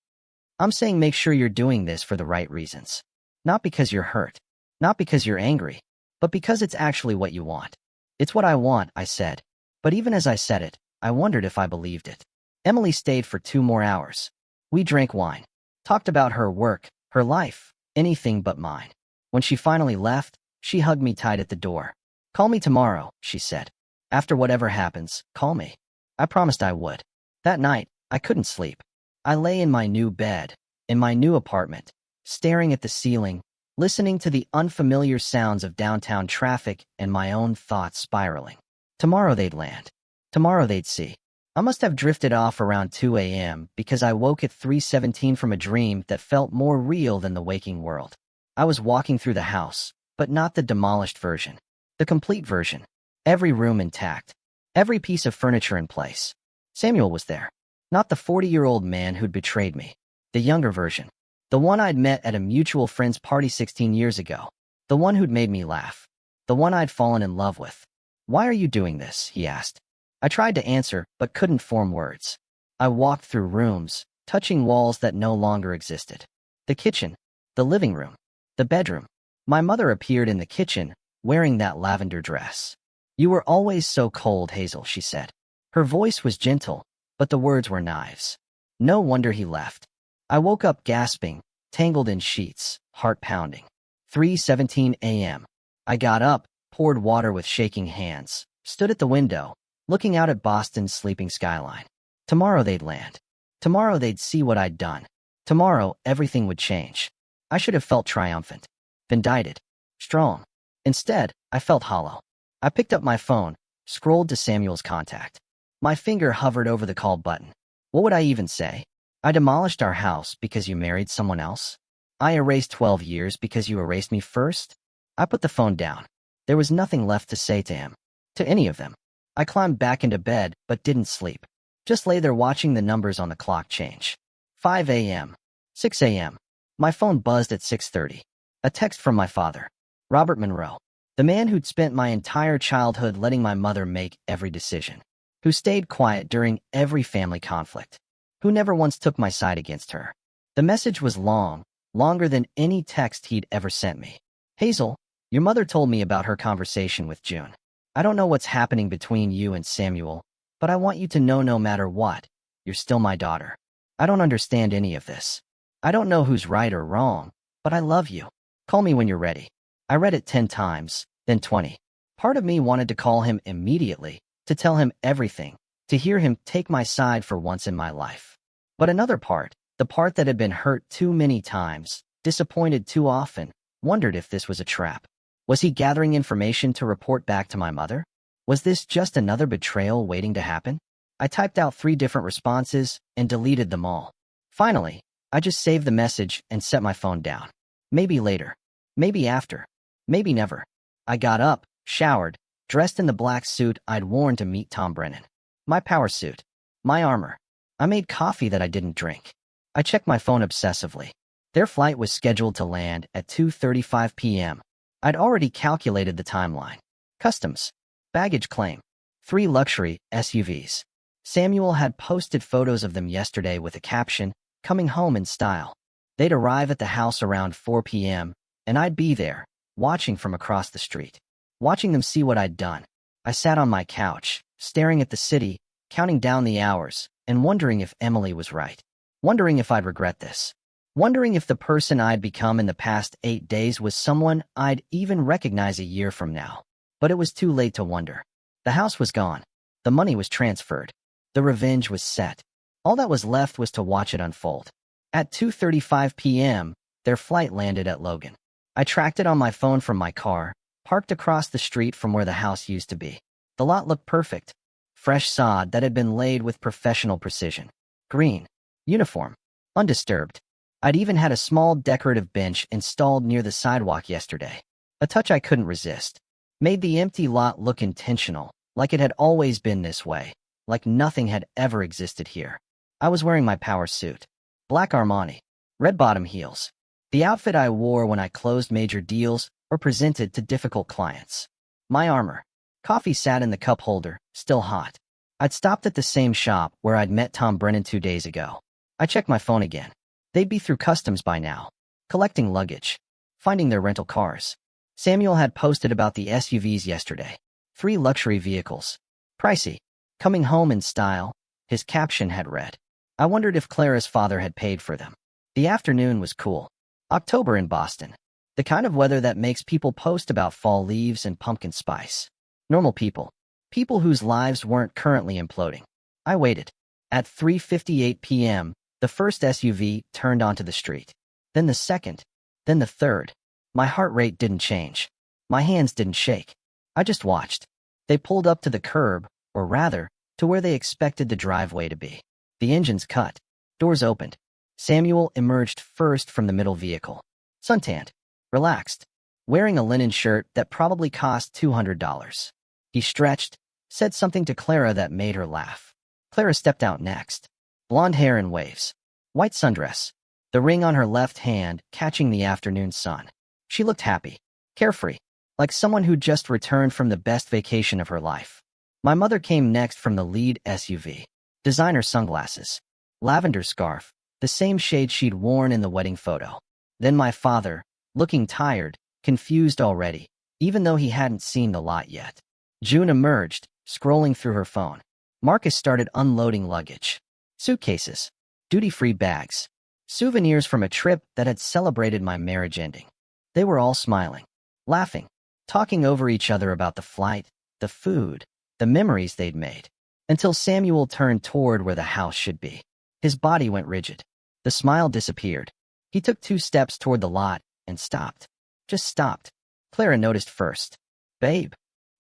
"I'm saying make sure you're doing this for the right reasons. Not because you're hurt. Not because you're angry. But because it's actually what you want." "It's what I want," I said. But even as I said it, I wondered if I believed it. Emily stayed for 2 more hours. We drank wine. Talked about her work, her life, anything but mine. When she finally left, she hugged me tight at the door. "Call me tomorrow," she said. "After whatever happens, call me." I promised I would. That night, I couldn't sleep. I lay in my new bed, in my new apartment, staring at the ceiling, listening to the unfamiliar sounds of downtown traffic and my own thoughts spiraling. Tomorrow they'd land. Tomorrow they'd see. I must have drifted off around 2 a.m. because I woke at 3:17 from a dream that felt more real than the waking world. I was walking through the house, but not the demolished version. The complete version. Every room intact. Every piece of furniture in place. Samuel was there. Not the 40-year-old man who'd betrayed me. The younger version. The one I'd met at a mutual friend's party 16 years ago. The one who'd made me laugh. The one I'd fallen in love with. "Why are you doing this?" he asked. I tried to answer, but couldn't form words. I walked through rooms, touching walls that no longer existed. The kitchen. The living room. The bedroom. My mother appeared in the kitchen, wearing that lavender dress. "You were always so cold, Hazel," she said. Her voice was gentle, but the words were knives. No wonder he left. I woke up gasping, tangled in sheets, heart pounding. 3:17 a.m. I got up, poured water with shaking hands, stood at the window, looking out at Boston's sleeping skyline. Tomorrow they'd land. Tomorrow they'd see what I'd done. Tomorrow everything would change. I should have felt triumphant, vindicated, strong. Instead, I felt hollow. I picked up my phone, scrolled to Samuel's contact. My finger hovered over the call button. What would I even say? I demolished our house because you married someone else? I erased 12 years because you erased me first? I put the phone down. There was nothing left to say to him. To any of them. I climbed back into bed, but didn't sleep. Just lay there watching the numbers on the clock change. 5 a.m. 6 a.m. My phone buzzed at 6:30. A text from my father. Robert Monroe. The man who'd spent my entire childhood letting my mother make every decision. Who stayed quiet during every family conflict. Who never once took my side against her. The message was long, longer than any text he'd ever sent me. "Hazel, your mother told me about her conversation with June. I don't know what's happening between you and Samuel, but I want you to know no matter what, you're still my daughter. I don't understand any of this. I don't know who's right or wrong, but I love you. Call me when you're ready." I read it 10 times, then 20. Part of me wanted to call him immediately, to tell him everything, to hear him take my side for once in my life. But another part, the part that had been hurt too many times, disappointed too often, wondered if this was a trap. Was he gathering information to report back to my mother? Was this just another betrayal waiting to happen? I typed out 3 different responses and deleted them all. Finally, I just saved the message and set my phone down. Maybe later. Maybe after. Maybe never. I got up, showered, dressed in the black suit I'd worn to meet Tom Brennan. My power suit. My armor. I made coffee that I didn't drink. I checked my phone obsessively. Their flight was scheduled to land at 2:35 p.m. I'd already calculated the timeline. Customs. Baggage claim. 3 luxury SUVs. Samuel had posted photos of them yesterday with a caption, "Coming home in style." They'd arrive at the house around 4 p.m., and I'd be there, watching from across the street. Watching them see what I'd done. I sat on my couch, staring at the city, counting down the hours, and wondering if Emily was right. Wondering if I'd regret this. Wondering if the person I'd become in the past 8 days was someone I'd even recognize a year from now. But it was too late to wonder. The house was gone. The money was transferred. The revenge was set. All that was left was to watch it unfold. At 2:35 p.m., their flight landed at Logan. I tracked it on my phone from my car, parked across the street from where the house used to be. The lot looked perfect. Fresh sod that had been laid with professional precision. Green. Uniform. Undisturbed. I'd even had a small decorative bench installed near the sidewalk yesterday. A touch I couldn't resist. Made the empty lot look intentional, like it had always been this way, like nothing had ever existed here. I was wearing my power suit. Black Armani. Red bottom heels. The outfit I wore when I closed major deals or presented to difficult clients. My armor. Coffee sat in the cup holder, still hot. I'd stopped at the same shop where I'd met Tom Brennan 2 days ago. I checked my phone again. They'd be through customs by now. Collecting luggage. Finding their rental cars. Samuel had posted about the SUVs yesterday. 3 luxury vehicles. Pricey. Coming home in style, his caption had read. I wondered if Clara's father had paid for them. The afternoon was cool. October in Boston. The kind of weather that makes people post about fall leaves and pumpkin spice. Normal people. People whose lives weren't currently imploding. I waited. At 3:58 p.m., the first SUV turned onto the street. Then the second. Then the third. My heart rate didn't change. My hands didn't shake. I just watched. They pulled up to the curb, or rather, to where they expected the driveway to be. The engines cut. Doors opened. Samuel emerged first from the middle vehicle. Suntanned. relaxed, wearing a linen shirt that probably cost $200. He stretched, said something to Clara that made her laugh. Clara stepped out next. Blonde hair in waves, white sundress, the ring on her left hand catching the afternoon sun. She looked happy, carefree, like someone who just returned from the best vacation of her life. My mother came next from the lead SUV. Designer sunglasses, lavender scarf, the same shade she'd worn in the wedding photo. Then my father, looking tired, confused already, even though he hadn't seen the lot yet. June emerged, scrolling through her phone. Marcus started unloading luggage. Suitcases, duty-free bags, souvenirs from a trip that had celebrated my marriage ending. They were all smiling, laughing, talking over each other about the flight, the food, the memories they'd made, until Samuel turned toward where the house should be. His body went rigid. The smile disappeared. He took 2 steps toward the lot and stopped. Just stopped. Clara noticed first. Babe.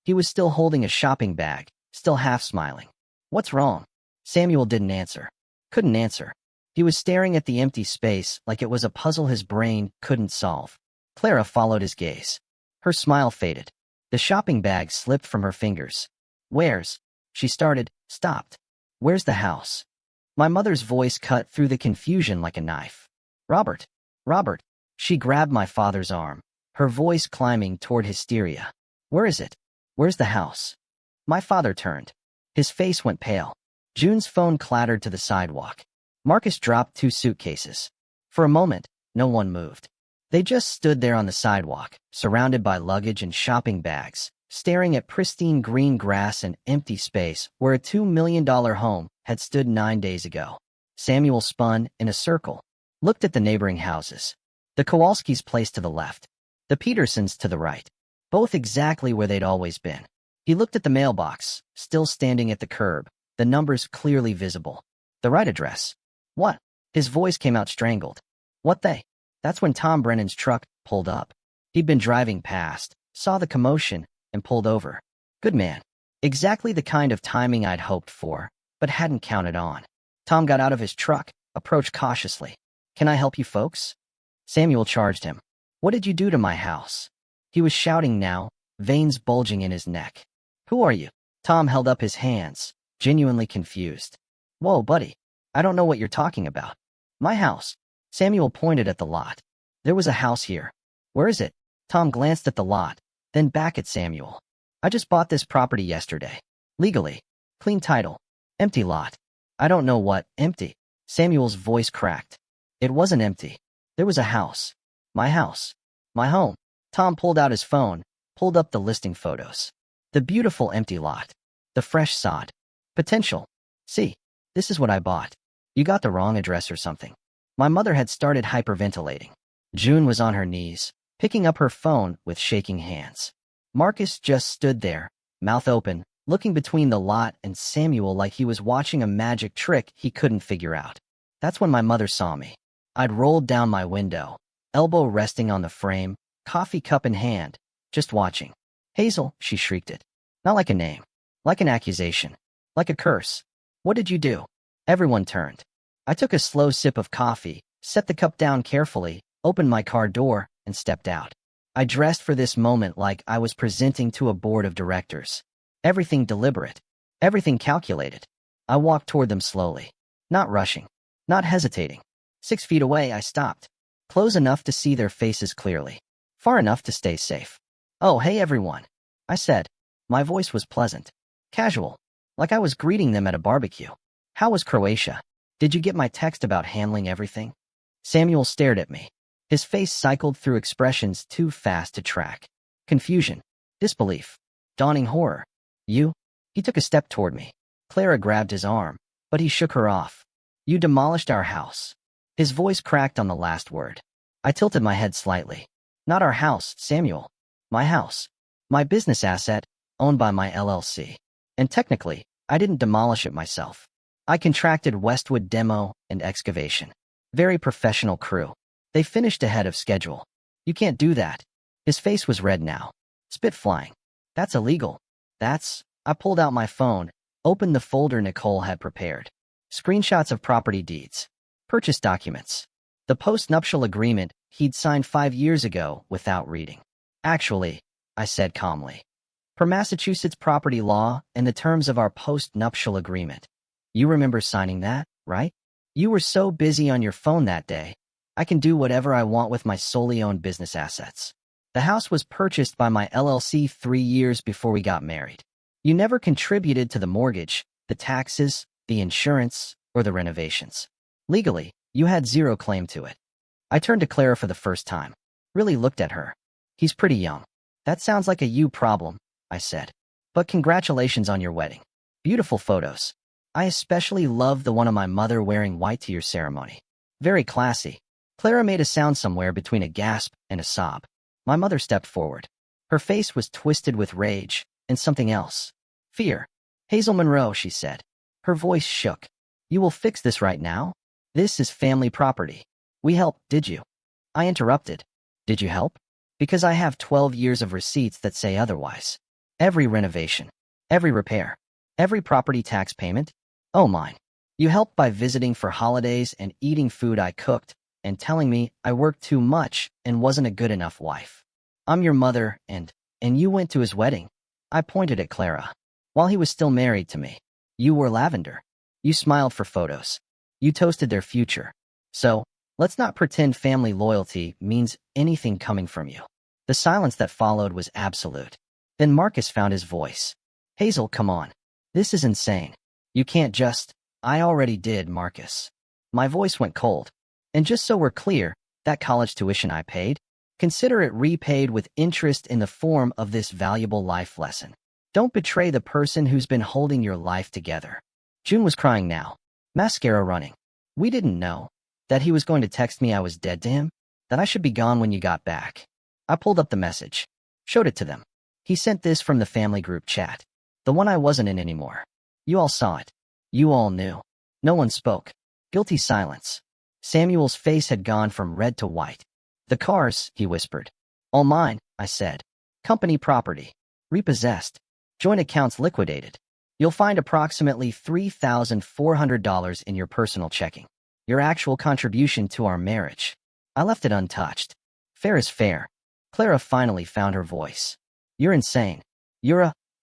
He was still holding a shopping bag, still half smiling. What's wrong? Samuel didn't answer. Couldn't answer. He was staring at the empty space like it was a puzzle his brain couldn't solve. Clara followed his gaze. Her smile faded. The shopping bag slipped from her fingers. Where's? She started, stopped. Where's the house? My mother's voice cut through the confusion like a knife. Robert. Robert. She grabbed my father's arm, her voice climbing toward hysteria. Where is it? Where's the house? My father turned. His face went pale. June's phone clattered to the sidewalk. Marcus dropped 2 suitcases. For a moment, no one moved. They just stood there on the sidewalk, surrounded by luggage and shopping bags, staring at pristine green grass and empty space where a $2 million home had stood 9 days ago. Samuel spun in a circle, looked at the neighboring houses. The Kowalskis' place to the left, the Petersons to the right, both exactly where they'd always been. He looked at the mailbox, still standing at the curb, the numbers clearly visible. The right address. What? His voice came out strangled. What they? That's when Tom Brennan's truck pulled up. He'd been driving past, saw the commotion, and pulled over. Good man. Exactly the kind of timing I'd hoped for, but hadn't counted on. Tom got out of his truck, approached cautiously. Can I help you folks? Samuel charged him. What did you do to my house? He was shouting now, veins bulging in his neck. Who are you? Tom held up his hands, genuinely confused. Whoa, buddy. I don't know what you're talking about. My house. Samuel pointed at the lot. There was a house here. Where is it? Tom glanced at the lot, then back at Samuel. I just bought this property yesterday. Legally. Clean title. Empty lot. I don't know what, empty. Samuel's voice cracked. It wasn't empty. There was a house. My house. My home. Tom pulled out his phone, pulled up the listing photos. The beautiful empty lot. The fresh sod. Potential. See, this is what I bought. You got the wrong address or something. My mother had started hyperventilating. June was on her knees, picking up her phone with shaking hands. Marcus just stood there, mouth open, looking between the lot and Samuel like he was watching a magic trick he couldn't figure out. That's when my mother saw me. I'd rolled down my window, elbow resting on the frame, coffee cup in hand, just watching. Hazel, she shrieked it. Not like a name. Like an accusation. Like a curse. What did you do? Everyone turned. I took a slow sip of coffee, set the cup down carefully, opened my car door, and stepped out. I dressed for this moment like I was presenting to a board of directors. Everything deliberate. Everything calculated. I walked toward them slowly. Not rushing. Not hesitating. 6 feet away, I stopped. Close enough to see their faces clearly. Far enough to stay safe. Oh, hey everyone, I said. My voice was pleasant. Casual. Like I was greeting them at a barbecue. How was Croatia? Did you get my text about handling everything? Samuel stared at me. His face cycled through expressions too fast to track. Confusion. Disbelief. Dawning horror. You? He took a step toward me. Clara grabbed his arm, but he shook her off. You demolished our house. His voice cracked on the last word. I tilted my head slightly. Not our house, Samuel. My house. My business asset, owned by my LLC. And technically, I didn't demolish it myself. I contracted Westwood Demo and Excavation. Very professional crew. They finished ahead of schedule. You can't do that. His face was red now. Spit flying. That's illegal. I pulled out my phone, opened the folder Nicole had prepared. Screenshots of property deeds. Purchase documents. The post-nuptial agreement he'd signed 5 years ago without reading. Actually, I said calmly, per Massachusetts property law and the terms of our post-nuptial agreement. You remember signing that, right? You were so busy on your phone that day. I can do whatever I want with my solely owned business assets. The house was purchased by my LLC 3 years before we got married. You never contributed to the mortgage, the taxes, the insurance, or the renovations. Legally, you had zero claim to it. I turned to Clara for the first time. Really looked at her. He's pretty young. That sounds like a you problem, I said. But congratulations on your wedding. Beautiful photos. I especially love the one of my mother wearing white to your ceremony. Very classy. Clara made a sound somewhere between a gasp and a sob. My mother stepped forward. Her face was twisted with rage and something else. Fear. Hazel Monroe, she said. Her voice shook. You will fix this right now? This is family property. We helped, did you? I interrupted. Did you help? Because I have 12 years of receipts that say otherwise. Every renovation, every repair, every property tax payment. Oh, mine. You helped by visiting for holidays and eating food I cooked and telling me I worked too much and wasn't a good enough wife. I'm your mother and you went to his wedding. I pointed at Clara. While he was still married to me. You wore lavender. You smiled for photos. You toasted their future. So, let's not pretend family loyalty means anything coming from you. The silence that followed was absolute. Then Marcus found his voice. Hazel, come on. This is insane. You can't just... I already did, Marcus. My voice went cold. And just so we're clear, that college tuition I paid, consider it repaid with interest in the form of this valuable life lesson. Don't betray the person who's been holding your life together. June was crying now, mascara running. We didn't know that he was going to text me I was dead to him, that I should be gone when you got back. I pulled up the message, showed it to them. He sent this from the family group chat, the one I wasn't in anymore. You all saw it. You all knew. No one spoke. Guilty silence. Samuel's face had gone from red to white. The cars, he whispered. All mine, I said. Company property. Repossessed. Joint accounts liquidated. You'll find approximately $3,400 in your personal checking. Your actual contribution to our marriage. I left it untouched. Fair is fair. Clara finally found her voice. You're insane.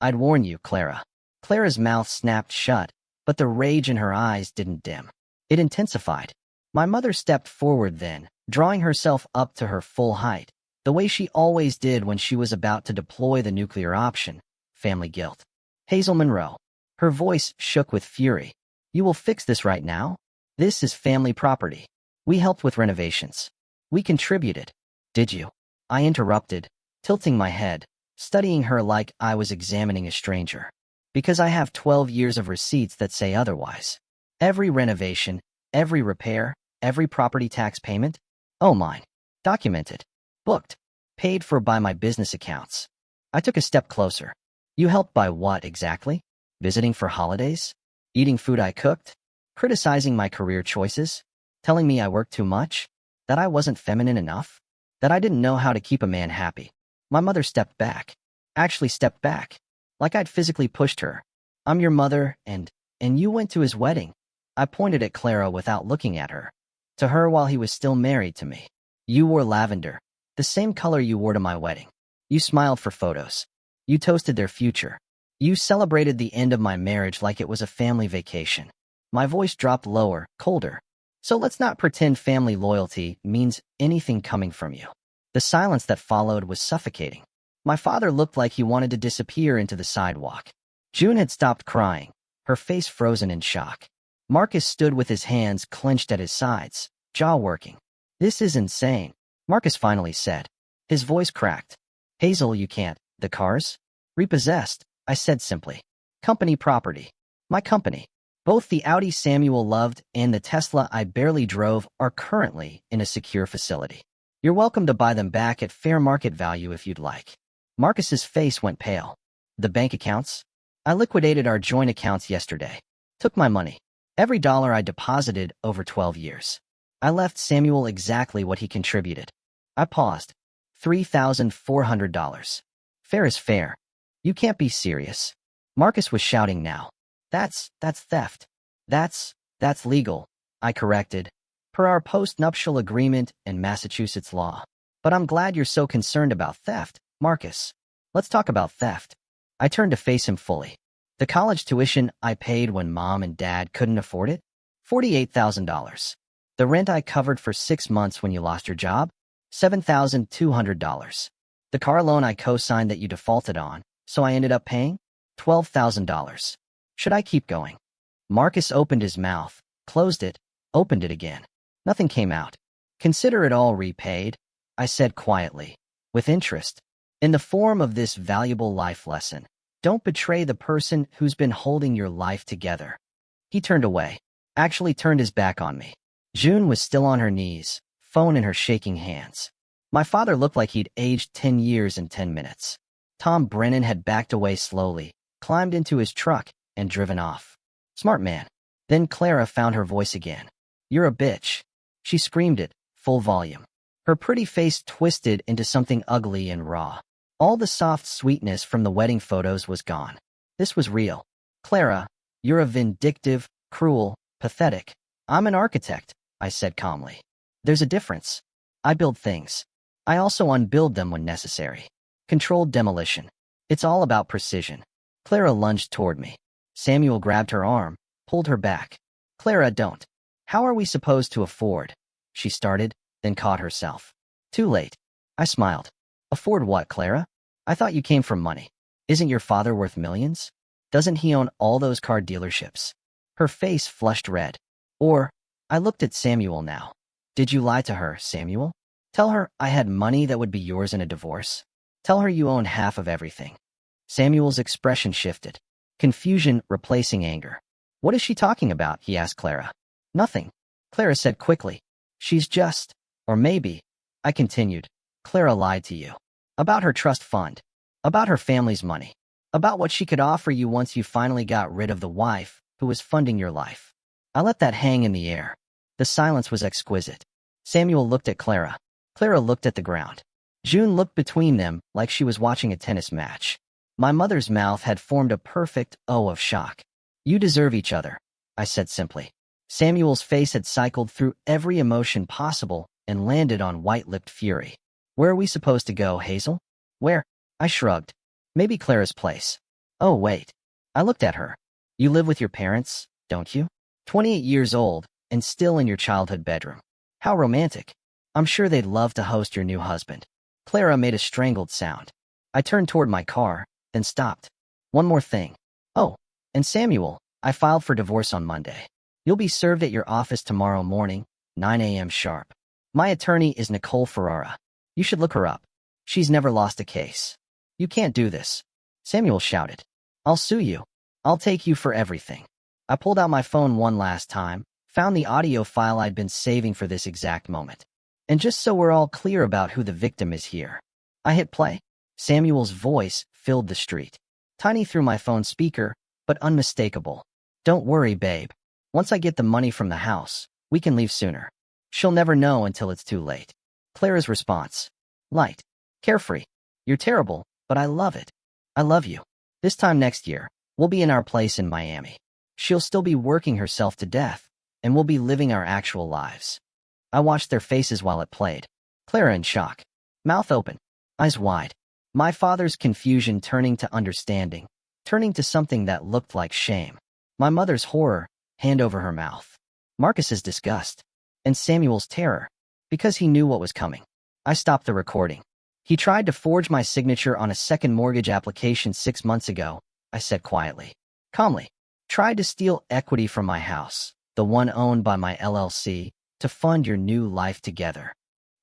I'd warn you, Clara. Clara's mouth snapped shut, but the rage in her eyes didn't dim. It intensified. My mother stepped forward then, drawing herself up to her full height, the way she always did when she was about to deploy the nuclear option. Family guilt. Hazel Monroe. Her voice shook with fury. You will fix this right now? This is family property. We helped with renovations. We contributed. Did you? I interrupted, tilting my head, studying her like I was examining a stranger. Because I have 12 years of receipts that say otherwise. Every renovation, every repair, every property tax payment. Oh, mine. Documented. Booked. Paid for by my business accounts. I took a step closer. You helped by what exactly? Visiting for holidays? Eating food I cooked? Criticizing my career choices? Telling me I worked too much? That I wasn't feminine enough? That I didn't know how to keep a man happy? My mother stepped back. Actually stepped back. Like I'd physically pushed her. I'm your mother, and you went to his wedding. I pointed at Clara without looking at her. To her while he was still married to me. You wore lavender. The same color you wore to my wedding. You smiled for photos. You toasted their future. You celebrated the end of my marriage like it was a family vacation. My voice dropped lower, colder. So let's not pretend family loyalty means anything coming from you. The silence that followed was suffocating. My father looked like he wanted to disappear into the sidewalk. June had stopped crying, her face frozen in shock. Marcus stood with his hands clenched at his sides, jaw working. This is insane, Marcus finally said. His voice cracked. Hazel, you can't. The cars? Repossessed, I said simply. Company property. My company. Both the Audi Samuel loved and the Tesla I barely drove are currently in a secure facility. You're welcome to buy them back at fair market value if you'd like. Marcus's face went pale. The bank accounts? I liquidated our joint accounts yesterday. Took my money. Every dollar I deposited over 12 years. I left Samuel exactly what he contributed. I paused. $3,400. Fair is fair. You can't be serious. Marcus was shouting now. That's theft. That's legal, I corrected. per our post-nuptial agreement and Massachusetts law. But I'm glad you're so concerned about theft, Marcus. Let's talk about theft. I turned to face him fully. The college tuition I paid when Mom and Dad couldn't afford it? $48,000. The rent I covered for 6 months when you lost your job? $7,200. The car loan I co-signed that you defaulted on, so I ended up paying? $12,000. Should I keep going? Marcus opened his mouth, closed it, opened it again. Nothing came out. Consider it all repaid, I said quietly, with interest, in the form of this valuable life lesson. Don't betray the person who's been holding your life together. He turned away, actually turned his back on me. June was still on her knees, phone in her shaking hands. My father looked like he'd aged 10 years in 10 minutes. Tom Brennan had backed away slowly, climbed into his truck, and driven off. Smart man. Then Clara found her voice again. You're a bitch. She screamed it, full volume. Her pretty face twisted into something ugly and raw. All the soft sweetness from the wedding photos was gone. This was real. Clara, you're a vindictive, cruel, pathetic. I'm an architect, I said calmly. There's a difference. I build things. I also unbuild them when necessary. Controlled demolition. It's all about precision. Clara lunged toward me. Samuel grabbed her arm, pulled her back. Clara, don't. How are we supposed to afford? She started, then caught herself. Too late. I smiled. Afford what, Clara? I thought you came from money. Isn't your father worth millions? Doesn't he own all those car dealerships? Her face flushed red. Or, I looked at Samuel now. Did you lie to her, Samuel? Tell her I had money that would be yours in a divorce. Tell her you own half of everything. Samuel's expression shifted. Confusion replacing anger. What is she talking about? He asked Clara. Nothing. Clara said quickly. She's just, or maybe, I continued. Clara lied to you. About her trust fund. About her family's money. About what she could offer you once you finally got rid of the wife who was funding your life. I let that hang in the air. The silence was exquisite. Samuel looked at Clara. Clara looked at the ground. June looked between them like she was watching a tennis match. My mother's mouth had formed a perfect O of shock. You deserve each other, I said simply. Samuel's face had cycled through every emotion possible and landed on white-lipped fury. Where are we supposed to go, Hazel? Where? I shrugged. Maybe Clara's place. Oh, wait. I looked at her. You live with your parents, don't you? 28 years old, and still in your childhood bedroom. How romantic. I'm sure they'd love to host your new husband. Clara made a strangled sound. I turned toward my car, then stopped. One more thing. Oh, and Samuel, I filed for divorce on Monday. You'll be served at your office tomorrow morning, 9 a.m. sharp. My attorney is Nicole Ferrara. You should look her up. She's never lost a case. You can't do this. Samuel shouted. I'll sue you. I'll take you for everything. I pulled out my phone one last time, found the audio file I'd been saving for this exact moment. And just so we're all clear about who the victim is here. I hit play. Samuel's voice filled the street. Tiny through my phone speaker, but unmistakable. Don't worry, babe. Once I get the money from the house, we can leave sooner. She'll never know until it's too late. Clara's response. Light. Carefree. You're terrible, but I love it. I love you. This time next year, we'll be in our place in Miami. She'll still be working herself to death, and we'll be living our actual lives. I watched their faces while it played. Clara in shock. Mouth open. Eyes wide. My father's confusion turning to understanding, turning to something that looked like shame. My mother's horror, hand over her mouth. Marcus's disgust. And Samuel's terror, because he knew what was coming. I stopped the recording. He tried to forge my signature on a second mortgage application 6 months ago, I said quietly. Calmly. Tried to steal equity from my house, the one owned by my LLC, to fund your new life together.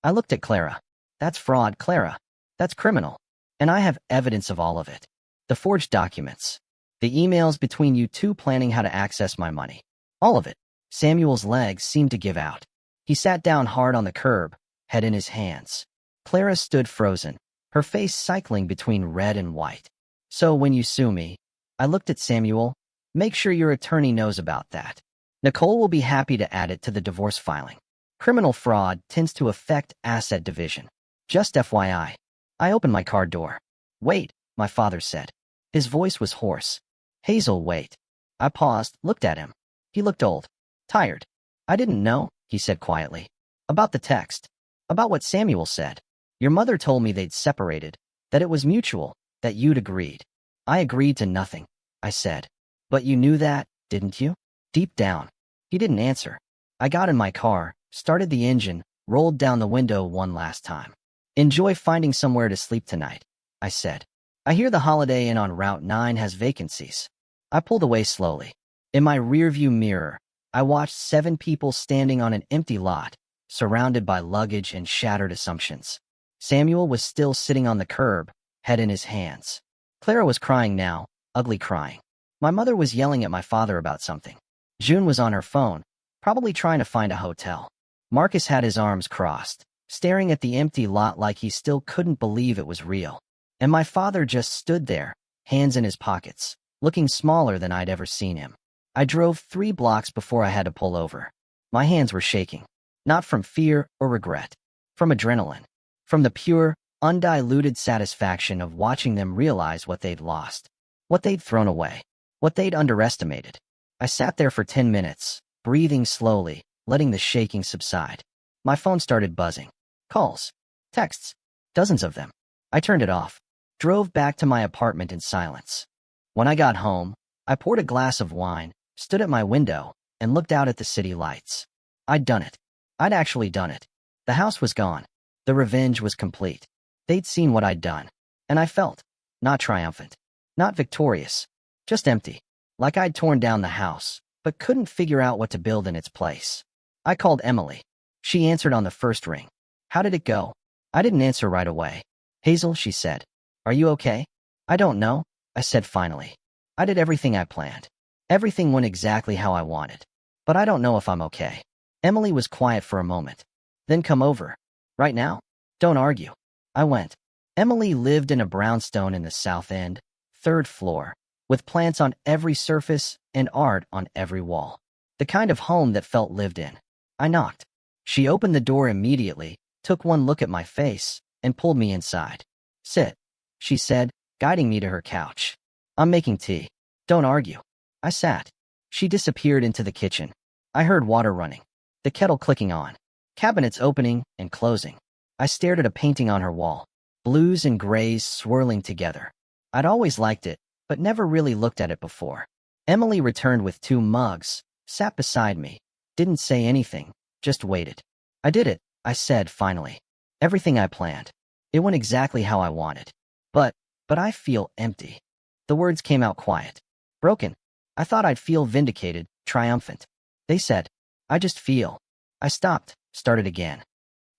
I looked at Clara. That's fraud, Clara. That's criminal. And I have evidence of all of it. The forged documents. The emails between you two planning how to access my money. All of it. Samuel's legs seemed to give out. He sat down hard on the curb, head in his hands. Clara stood frozen, her face cycling between red and white. So when you sue me, I looked at Samuel, make sure your attorney knows about that. Nicole will be happy to add it to the divorce filing. Criminal fraud tends to affect asset division. Just FYI. I opened my car door. Wait, my father said. His voice was hoarse. Hazel, wait. I paused, looked at him. He looked old. Tired. I didn't know, he said quietly. About the text. About what Samuel said. Your mother told me they'd separated, that it was mutual, that you'd agreed. I agreed to nothing, I said. But you knew that, didn't you? Deep down. He didn't answer. I got in my car, started the engine, rolled down the window one last time. Enjoy finding somewhere to sleep tonight, I said. I hear the Holiday Inn on Route 9 has vacancies. I pulled away slowly. In my rearview mirror, I watched 7 people standing on an empty lot, surrounded by luggage and shattered assumptions. Samuel was still sitting on the curb, head in his hands. Clara was crying now, ugly crying. My mother was yelling at my father about something. June was on her phone, probably trying to find a hotel. Marcus had his arms crossed, staring at the empty lot like he still couldn't believe it was real. And my father just stood there, hands in his pockets, looking smaller than I'd ever seen him. I drove 3 blocks before I had to pull over. My hands were shaking, not from fear or regret, from adrenaline, from the pure, undiluted satisfaction of watching them realize what they'd lost, what they'd thrown away, what they'd underestimated. I sat there for 10 minutes, breathing slowly, letting the shaking subside. My phone started buzzing. Calls, texts, dozens of them. I turned it off, drove back to my apartment in silence. When I got home, I poured a glass of wine, stood at my window, and looked out at the city lights. I'd done it. I'd actually done it. The house was gone. The revenge was complete. They'd seen what I'd done. And I felt, not triumphant, not victorious, just empty, like I'd torn down the house, but couldn't figure out what to build in its place. I called Emily. She answered on the first ring. How did it go? I didn't answer right away. Hazel, she said. Are you okay? I don't know, I said finally. I did everything I planned. Everything went exactly how I wanted. But I don't know if I'm okay. Emily was quiet for a moment. Then come over. Right now? Don't argue. I went. Emily lived in a brownstone in the South End, 3rd floor, with plants on every surface and art on every wall. The kind of home that felt lived in. I knocked. She opened the door immediately, took one look at my face, and pulled me inside. Sit, she said, guiding me to her couch. I'm making tea. Don't argue. I sat. She disappeared into the kitchen. I heard water running, the kettle clicking on, cabinets opening and closing. I stared at a painting on her wall, blues and grays swirling together. I'd always liked it, but never really looked at it before. Emily returned with 2 mugs, sat beside me, didn't say anything, just waited. I did it, I said finally. Everything I planned. It went exactly how I wanted. But I feel empty. The words came out quiet. Broken. I thought I'd feel vindicated, triumphant. They said, I just feel. I stopped, started again.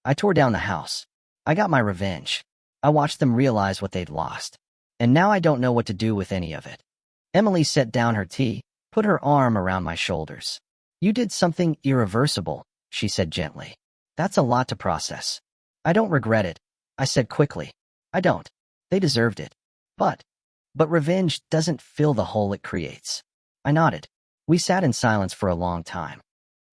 I tore down the house. I got my revenge. I watched them realize what they'd lost. And now I don't know what to do with any of it. Emily set down her tea, put her arm around my shoulders. You did something irreversible, she said gently. That's a lot to process. I don't regret it, I said quickly. I don't. They deserved it. But revenge doesn't fill the hole it creates. I nodded. We sat in silence for a long time.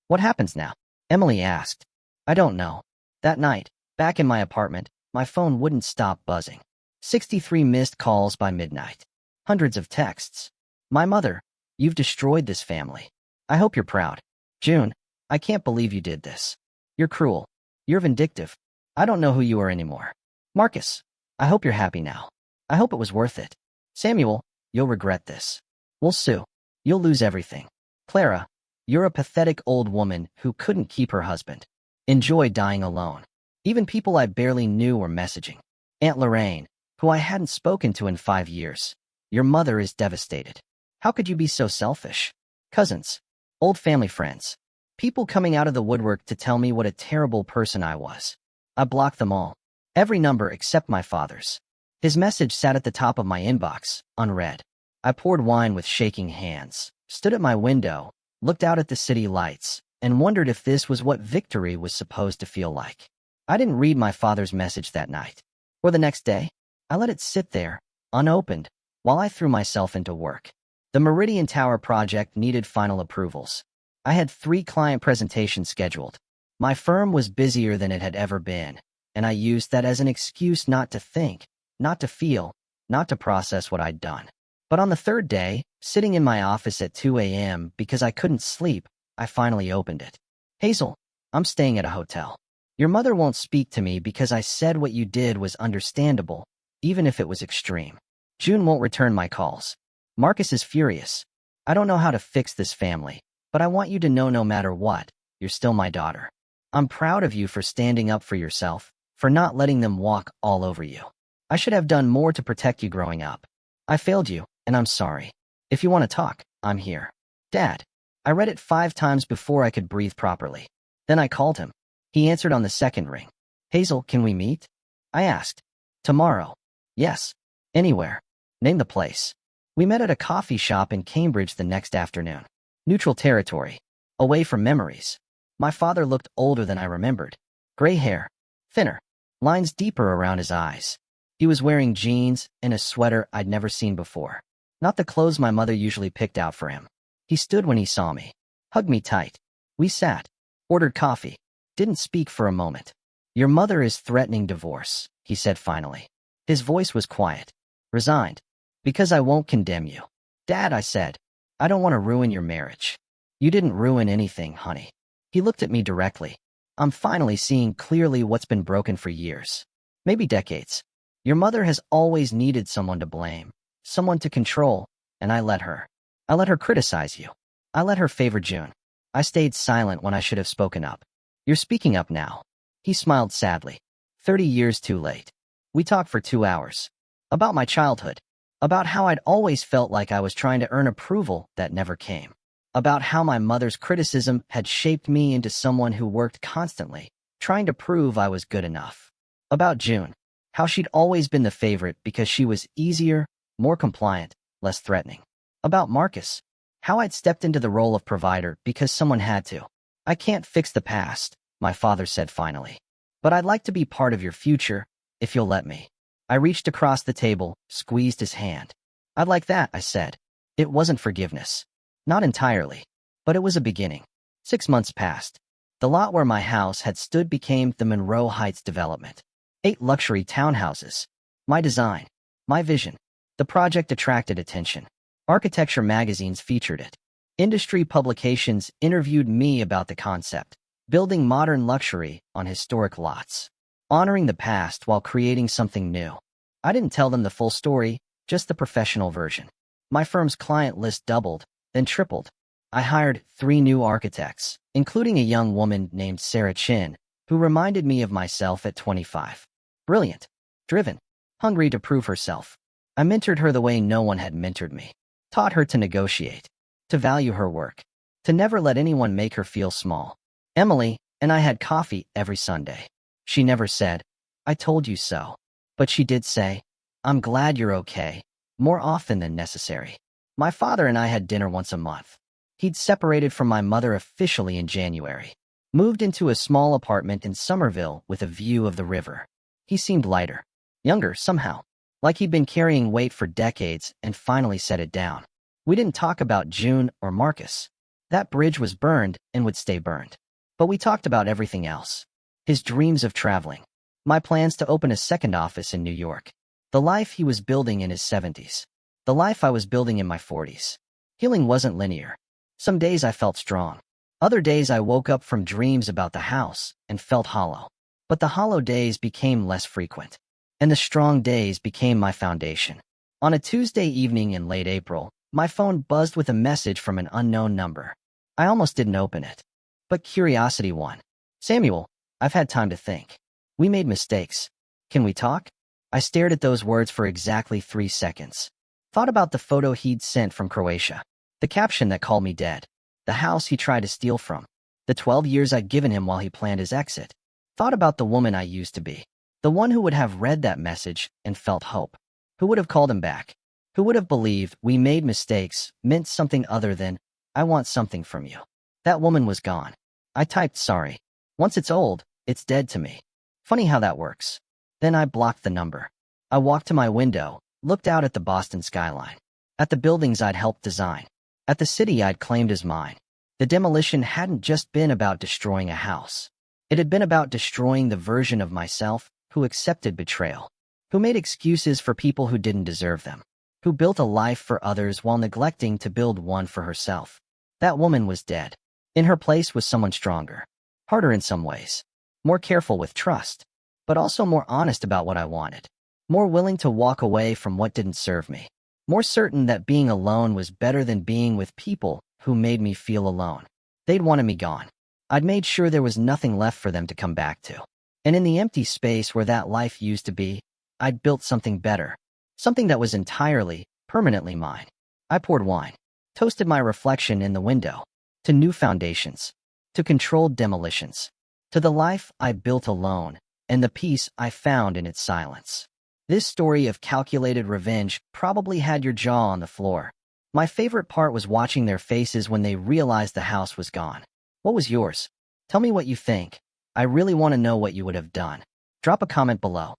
What happens now? Emily asked. I don't know. That night, back in my apartment, my phone wouldn't stop buzzing. 63 missed calls by midnight. Hundreds of texts. My mother, you've destroyed this family. I hope you're proud. June, I can't believe you did this. You're cruel. You're vindictive. I don't know who you are anymore. Marcus, I hope you're happy now. I hope it was worth it. Samuel, you'll regret this. We'll sue. You'll lose everything. Clara, you're a pathetic old woman who couldn't keep her husband. Enjoy dying alone. Even people I barely knew were messaging. Aunt Lorraine, who I hadn't spoken to in 5 years. Your mother is devastated. How could you be so selfish? Cousins, old family friends, people coming out of the woodwork to tell me what a terrible person I was. I blocked them all. Every number except my father's. His message sat at the top of my inbox, unread. I poured wine with shaking hands, stood at my window, looked out at the city lights, and wondered if this was what victory was supposed to feel like. I didn't read my father's message that night. Or the next day. I let it sit there, unopened, while I threw myself into work. The Meridian Tower project needed final approvals. I had 3 client presentations scheduled. My firm was busier than it had ever been, and I used that as an excuse not to think, not to feel, not to process what I'd done. But on the 3rd day, sitting in my office at 2 a.m. because I couldn't sleep, I finally opened it. Hazel, I'm staying at a hotel. Your mother won't speak to me because I said what you did was understandable, even if it was extreme. June won't return my calls. Marcus is furious. I don't know how to fix this family, but I want you to know no matter what, you're still my daughter. I'm proud of you for standing up for yourself, for not letting them walk all over you. I should have done more to protect you growing up. I failed you, and I'm sorry. If you want to talk, I'm here. Dad. I read it 5 times before I could breathe properly. Then I called him. He answered on the second ring. Hazel, can we meet? I asked. Tomorrow. Yes. Anywhere. Name the place. We met at a coffee shop in Cambridge the next afternoon. Neutral territory. Away from memories. My father looked older than I remembered. Gray hair. Thinner. Lines deeper around his eyes. He was wearing jeans and a sweater I'd never seen before. Not the clothes my mother usually picked out for him. He stood when he saw me. Hugged me tight. We sat. Ordered coffee. Didn't speak for a moment. Your mother is threatening divorce, he said finally. His voice was quiet. Resigned. Because I won't condemn you. Dad, I said. I don't want to ruin your marriage. You didn't ruin anything, honey. He looked at me directly. I'm finally seeing clearly what's been broken for years. Maybe decades. Your mother has always needed someone to blame, someone to control, and I let her. I let her criticize you. I let her favor June. I stayed silent when I should have spoken up. You're speaking up now. He smiled sadly. 30 years too late. We talked for 2 hours. About my childhood. About how I'd always felt like I was trying to earn approval that never came. About how my mother's criticism had shaped me into someone who worked constantly, trying to prove I was good enough. About June. How she'd always been the favorite because she was easier, more compliant, less threatening. About Marcus. How I'd stepped into the role of provider because someone had to. I can't fix the past, my father said finally. But I'd like to be part of your future, if you'll let me. I reached across the table, squeezed his hand. I'd like that, I said. It wasn't forgiveness. Not entirely. But it was a beginning. 6 months passed. The lot where my house had stood became the Monroe Heights development. 8 luxury townhouses. My design. My vision. The project attracted attention. Architecture magazines featured it. Industry publications interviewed me about the concept, building modern luxury on historic lots, honoring the past while creating something new. I didn't tell them the full story, just the professional version. My firm's client list doubled, then tripled. I hired 3 new architects, including a young woman named Sarah Chin, who reminded me of myself at 25. Brilliant, driven, hungry to prove herself. I mentored her the way no one had mentored me. Taught her to negotiate, to value her work, to never let anyone make her feel small. Emily and I had coffee every Sunday. She never said, I told you so. But she did say, I'm glad you're okay, more often than necessary. My father and I had dinner once a month. He'd separated from my mother officially in January. Moved into a small apartment in Somerville with a view of the river. He seemed lighter, younger somehow, like he'd been carrying weight for decades and finally set it down. We didn't talk about June or Marcus. That bridge was burned and would stay burned. But we talked about everything else. His dreams of traveling. My plans to open a second office in New York. The life he was building in his 70s. The life I was building in my 40s. Healing wasn't linear. Some days I felt strong. Other days I woke up from dreams about the house and felt hollow. But the hollow days became less frequent. And the strong days became my foundation. On a Tuesday evening in late April, my phone buzzed with a message from an unknown number. I almost didn't open it. But curiosity won. Samuel, I've had time to think. We made mistakes. Can we talk? I stared at those words for exactly 3 seconds. Thought about the photo he'd sent from Croatia. The caption that called me dead. The house he tried to steal from. The 12 years I'd given him while he planned his exit. Thought about the woman I used to be. The one who would have read that message and felt hope. Who would have called him back. Who would have believed we made mistakes meant something other than, I want something from you. That woman was gone. I typed sorry. Once it's old, it's dead to me. Funny how that works. Then I blocked the number. I walked to my window, looked out at the Boston skyline. At the buildings I'd helped design. At the city I'd claimed as mine. The demolition hadn't just been about destroying a house. It had been about destroying the version of myself who accepted betrayal. Who made excuses for people who didn't deserve them. Who built a life for others while neglecting to build one for herself. That woman was dead. In her place was someone stronger. Harder in some ways. More careful with trust, but also more honest about what I wanted. More willing to walk away from what didn't serve me. More certain that being alone was better than being with people who made me feel alone. They'd wanted me gone. I'd made sure there was nothing left for them to come back to. And in the empty space where that life used to be, I'd built something better. Something that was entirely, permanently mine. I poured wine. Toasted my reflection in the window. To new foundations. To controlled demolitions. To the life I built alone, and the peace I found in its silence. This story of calculated revenge probably had your jaw on the floor. My favorite part was watching their faces when they realized the house was gone. What was yours? Tell me what you think. I really want to know what you would have done. Drop a comment below.